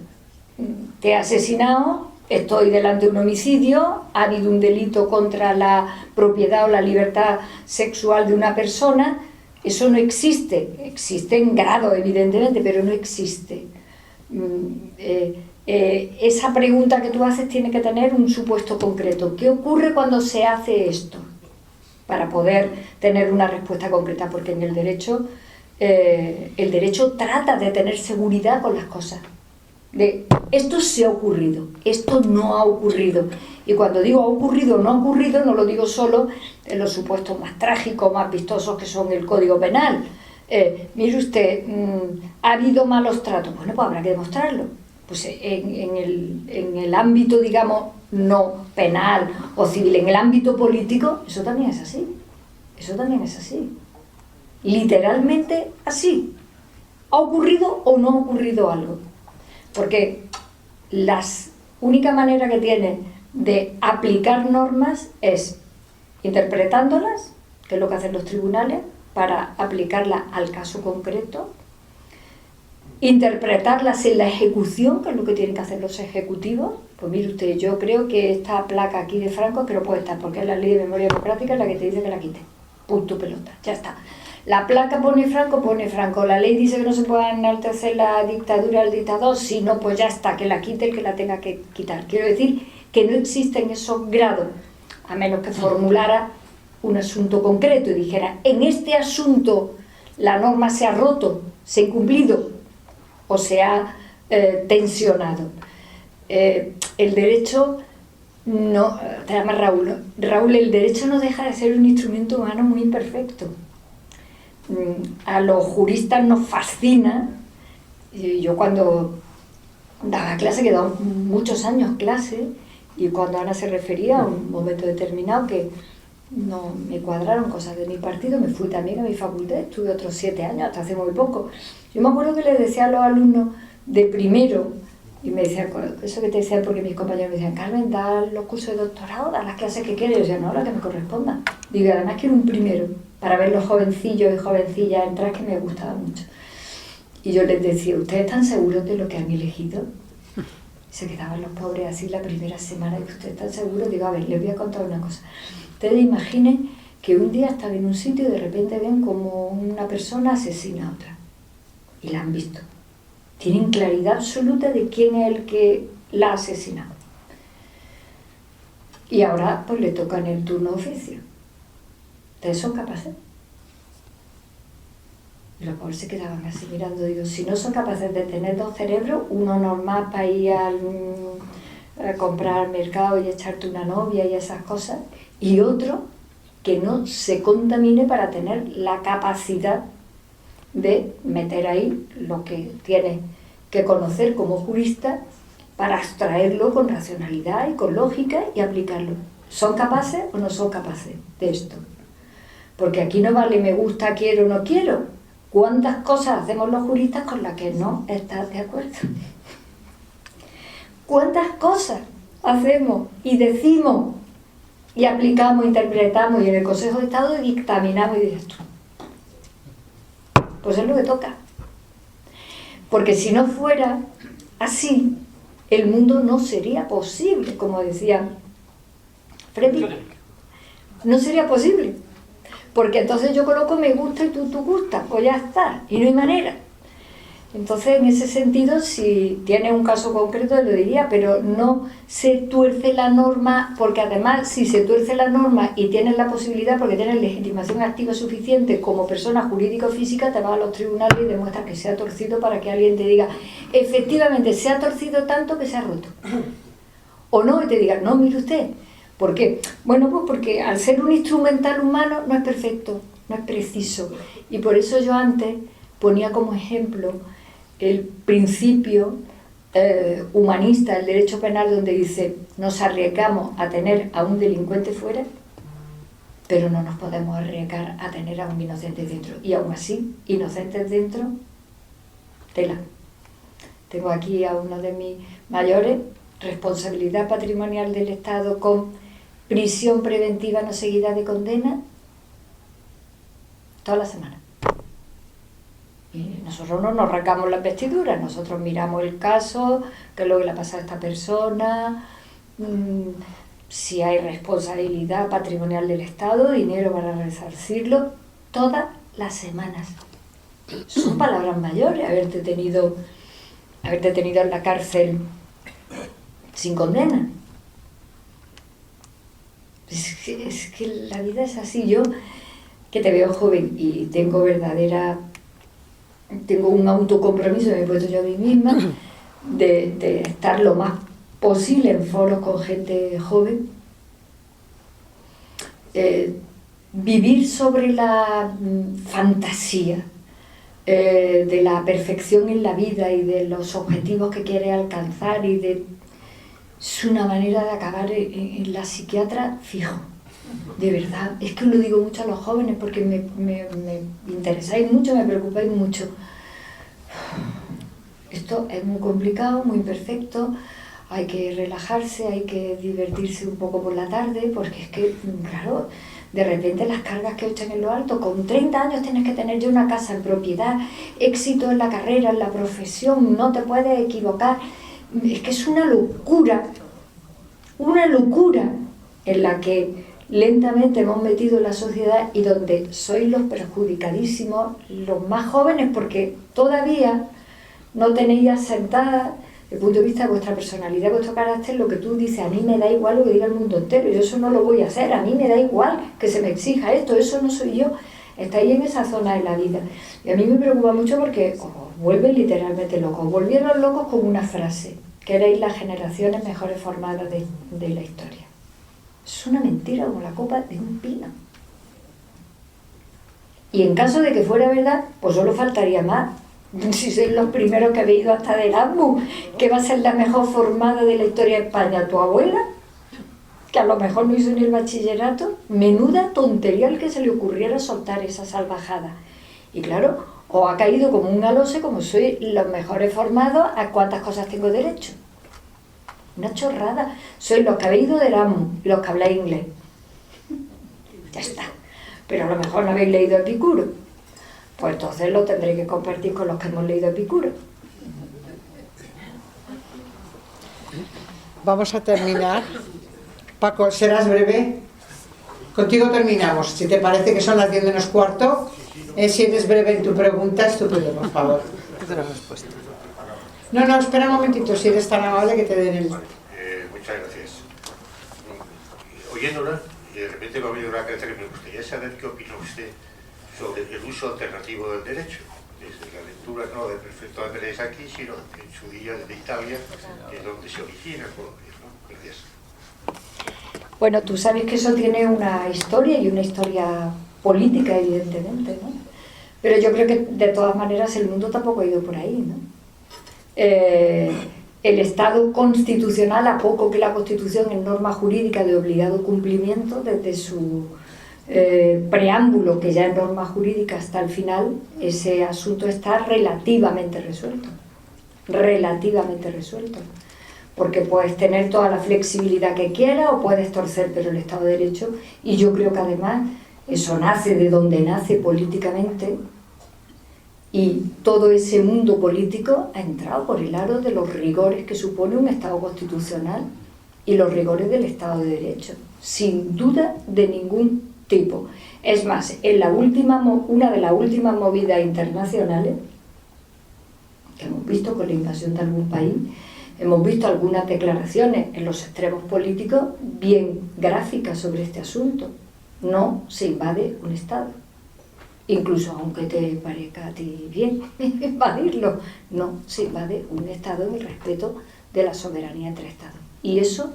te he asesinado, estoy delante de un homicidio, ha habido un delito contra la propiedad o la libertad sexual de una persona, eso no existe. Existe en grado, evidentemente, pero no existe. Esa pregunta que tú haces tiene que tener un supuesto concreto. ¿Qué ocurre cuando se hace esto? Para poder tener una respuesta concreta, porque en el derecho trata de tener seguridad con las cosas. De esto se ha ocurrido, esto no ha ocurrido. Y cuando digo ha ocurrido o no ha ocurrido, no lo digo solo en los supuestos más trágicos, más vistosos, que son el Código Penal. Mire usted, ¿ha habido malos tratos? Bueno, pues habrá que demostrarlo. Pues en el ámbito, digamos, no penal o civil, en el ámbito político, eso también es así. Eso también es así. Literalmente así. ¿Ha ocurrido o no ha ocurrido algo? Porque la única manera que tiene de aplicar normas es interpretándolas, que es lo que hacen los tribunales, para aplicarlas al caso concreto, interpretarlas en la ejecución, que es lo que tienen que hacer los ejecutivos. Pues mire usted, yo creo que esta placa aquí de Franco es que no puede estar, porque es la ley de memoria democrática la que te dice que la quite. Punto pelota, ya está. La placa pone Franco, la ley dice que no se puede enaltecer la dictadura del dictador, si no, pues ya está, que la quite el que la tenga que quitar. Quiero decir que no existen esos grados, a menos que formulara un asunto concreto y dijera, en este asunto la norma se ha roto, se ha incumplido o se ha tensionado. El derecho no, te llamas Raúl, el derecho no deja de ser un instrumento humano muy imperfecto. A los juristas nos fascina. Yo cuando daba clase, que daba muchos años clase, y cuando Ana se refería a un momento determinado que no me cuadraron cosas de mi partido, me fui también a mi facultad, estuve otros 7 años, hasta hace muy poco. Yo me acuerdo que le decía a los alumnos de primero, y me decían, eso que te decían, porque mis compañeros me decían, Carmen, da los cursos de doctorado, da las clases que quieres. Yo decía, no, la que me corresponda. Digo, además quiero un primero, para ver los jovencillos y jovencillas entrar, que me gustaba mucho. Y yo les decía, ¿ustedes están seguros de lo que han elegido? Se quedaban los pobres así la primera semana, y ¿ustedes están seguros? Digo, a ver, les voy a contar una cosa. Ustedes imaginen que un día están en un sitio y de repente ven como una persona asesina a otra. Y la han visto. Tienen claridad absoluta de quién es el que la ha asesinado. Y ahora pues le toca en el turno de oficio. ¿Ustedes son capaces? Y los pobres se quedaban así mirando. Digo, si no son capaces de tener 2 cerebros, uno normal para ir a comprar al mercado y echarte una novia y esas cosas, y otro que no se contamine para tener la capacidad de meter ahí lo que tiene que conocer como jurista para abstraerlo con racionalidad y con lógica y aplicarlo. ¿Son capaces o no son capaces de esto? Porque aquí no vale me gusta, quiero, no quiero. ¿Cuántas cosas hacemos los juristas con las que no estás de acuerdo? ¿Cuántas cosas hacemos y decimos y aplicamos, interpretamos, y en el Consejo de Estado dictaminamos y dices tú? Pues es lo que toca. Porque si no fuera así, el mundo no sería posible, como decía Freddy. No sería posible. Porque entonces yo coloco me gusta y tú gustas, pues ya está, y no hay manera. Entonces, en ese sentido, si tienes un caso concreto, lo diría, pero no se tuerce la norma, porque además, si se tuerce la norma y tienes la posibilidad, porque tienes legitimación activa suficiente como persona jurídica o física, te vas a los tribunales y demuestras que se ha torcido para que alguien te diga, efectivamente, se ha torcido tanto que se ha roto. O no, y te diga, no, mire usted. ¿Por qué? Bueno, pues porque al ser un instrumental humano no es perfecto, no es preciso. Y por eso yo antes ponía como ejemplo el principio humanista del derecho penal, donde dice, nos arriesgamos a tener a un delincuente fuera pero no nos podemos arriesgar a tener a un inocente dentro. Y aún así, inocentes dentro, tela. Tengo aquí a uno de mis mayores, responsabilidad patrimonial del Estado con prisión preventiva no seguida de condena, toda la semana. Y nosotros no nos arrancamos las vestiduras, nosotros miramos el caso, qué es lo que le ha pasado a esta persona, si hay responsabilidad patrimonial del Estado, dinero para resarcirlo, todas las semanas. Son palabras mayores, haberte tenido en la cárcel sin condena. Es que la vida es así. Yo, que te veo joven y tengo un autocompromiso, me he puesto yo a mí misma, de estar lo más posible en foros con gente joven, vivir sobre la fantasía de la perfección en la vida y de los objetivos que quiere alcanzar es una manera de acabar en la psiquiatra fijo, de verdad. Es que os lo digo mucho a los jóvenes porque me interesáis mucho, me preocupáis mucho. Esto es muy complicado, muy imperfecto, hay que relajarse, hay que divertirse un poco por la tarde, porque es que, claro, de repente las cargas que echan en lo alto, con 30 años tienes que tener ya una casa en propiedad, éxito en la carrera, en la profesión, no te puedes equivocar. Es que es una locura en la que lentamente hemos metido en la sociedad y donde sois los perjudicadísimos, los más jóvenes, porque todavía no tenéis asentada, desde el punto de vista de vuestra personalidad, vuestro carácter, lo que tú dices. A mí me da igual lo que diga el mundo entero, yo eso no lo voy a hacer, a mí me da igual que se me exija esto, eso no soy yo. Estáis en esa zona de la vida. Y a mí me preocupa mucho porque os vuelven literalmente locos. Os volvieron locos con una frase, que erais las generaciones mejores formadas de la historia. Es una mentira como la copa de un pino. Y en caso de que fuera verdad, pues solo faltaría más. Si sois los primeros que habéis ido hasta de Erasmus, que va a ser la mejor formada de la historia de España, tu abuela, que a lo mejor no hizo ni el bachillerato. Menuda tontería el que se le ocurriera soltar esa salvajada. Y claro, os ha caído como un alose, como sois los mejores formados, ¿a cuántas cosas tengo derecho? Una chorrada. Sois los que habéis ido de Erasmus y los que habláis inglés. Ya está. Pero a lo mejor no habéis leído Epicuro. Pues entonces lo tendré que compartir con los que hemos leído Epicuro.
Vamos a terminar. Paco, ¿serás breve? Contigo terminamos. Si te parece que son las 10 menos cuarto, si eres breve en tu pregunta, estupendo, por favor. No, espera un momentito, si eres tan amable que te den el...
Muchas gracias. Oyéndola, de repente me ha venido una cabeza que me gustaría saber qué opina usted sobre el uso alternativo del derecho, desde la lectura no de Perfecto Andrés aquí, sino en su día desde Italia, que es donde se origina Colombia, ¿no? Gracias.
Bueno, tú sabes que eso tiene una historia y una historia política, evidentemente, ¿no? Pero yo creo que de todas maneras el mundo tampoco ha ido por ahí, ¿no? El Estado constitucional, a poco que la Constitución es norma jurídica de obligado cumplimiento, desde su preámbulo, que ya es norma jurídica, hasta el final, ese asunto está relativamente resuelto. Relativamente resuelto. Porque puedes tener toda la flexibilidad que quieras o puedes torcer, pero el Estado de Derecho, y yo creo que además eso nace de donde nace políticamente, y todo ese mundo político ha entrado por el aro de los rigores que supone un Estado constitucional y los rigores del Estado de Derecho, sin duda de ningún tipo. Es más, en una de las últimas movidas internacionales que hemos visto con la invasión de algún país, hemos visto algunas declaraciones en los extremos políticos bien gráficas sobre este asunto. No se invade un Estado. Incluso aunque te parezca a ti bien invadirlo, no se invade un Estado en el respeto de la soberanía entre Estados. Y eso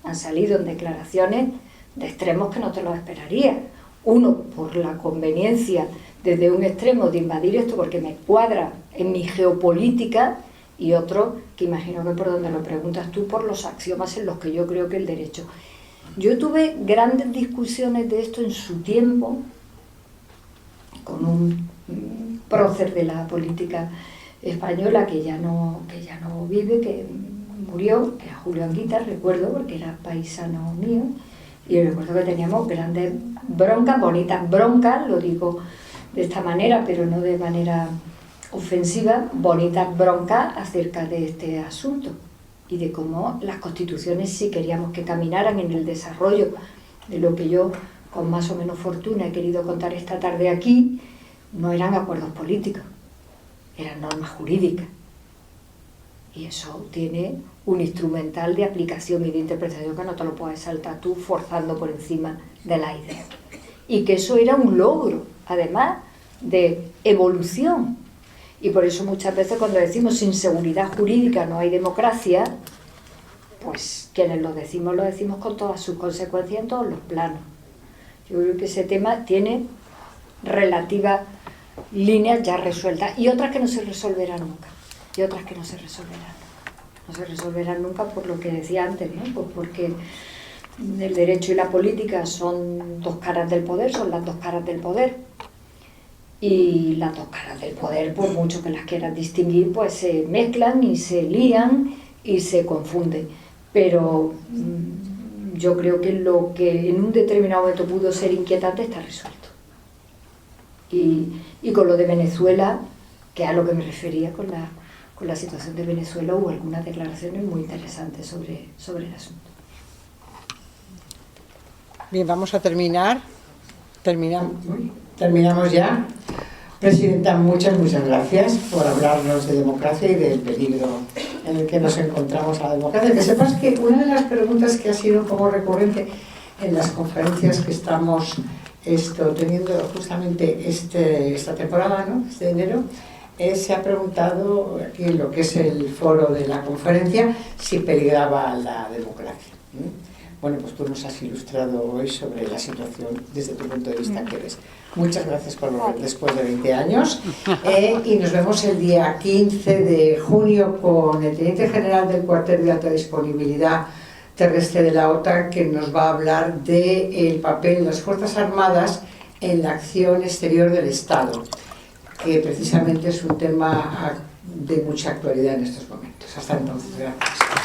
han salido en declaraciones de extremos que no te lo esperarías. Uno, por la conveniencia desde un extremo de invadir esto porque me cuadra en mi geopolítica, y otro, que imagino que por donde lo preguntas tú, por los axiomas en los que yo creo que el derecho. Yo tuve grandes discusiones de esto en su tiempo con un prócer de la política española que ya no vive, que murió, que era Julio Anguita, recuerdo, porque era paisano mío, y recuerdo que teníamos grandes broncas, bonitas broncas, lo digo de esta manera, pero no de manera ofensiva, bonitas broncas acerca de este asunto y de cómo las constituciones, si queríamos que caminaran en el desarrollo de lo que yo, con más o menos fortuna, he querido contar esta tarde aquí, no eran acuerdos políticos, eran normas jurídicas. Y eso tiene un instrumental de aplicación y de interpretación que no te lo puedes saltar tú forzando por encima de la idea. Y que eso era un logro, además de evolución. Y por eso muchas veces cuando decimos sin seguridad jurídica no hay democracia, pues quienes lo decimos con todas sus consecuencias en todos los planos. Yo creo que ese tema tiene relativas líneas ya resueltas y otras que no se resolverán nunca. Y otras que no se resolverán. No se resolverán nunca por lo que decía antes, ¿no? Pues porque el derecho y la política son dos caras del poder, son las dos caras del poder. Y las dos caras del poder, por mucho que las quieras distinguir, pues se mezclan y se lían y se confunden. Pero yo creo que lo que en un determinado momento pudo ser inquietante está resuelto. Y con lo de Venezuela, que es a lo que me refería con la situación de Venezuela, hubo algunas declaraciones muy interesantes sobre el asunto.
Bien, vamos a terminar. Terminamos ya. Presidenta, muchas gracias por hablarnos de democracia y del peligro en el que nos encontramos a la democracia. Que sepas que una de las preguntas que ha sido como recurrente en las conferencias que estamos teniendo justamente esta temporada, ¿no? Este enero, se ha preguntado aquí en lo que es el foro de la conferencia si peligraba la democracia. Bueno, pues tú nos has ilustrado hoy sobre la situación desde tu punto de vista que ves. Muchas gracias por volver después de 20 años y nos vemos el día 15 de junio con el Teniente General del Cuartel de Alta Disponibilidad Terrestre de la OTAN, que nos va a hablar del papel de las Fuerzas Armadas en la acción exterior del Estado, que precisamente es un tema de mucha actualidad en estos momentos. Hasta entonces, gracias.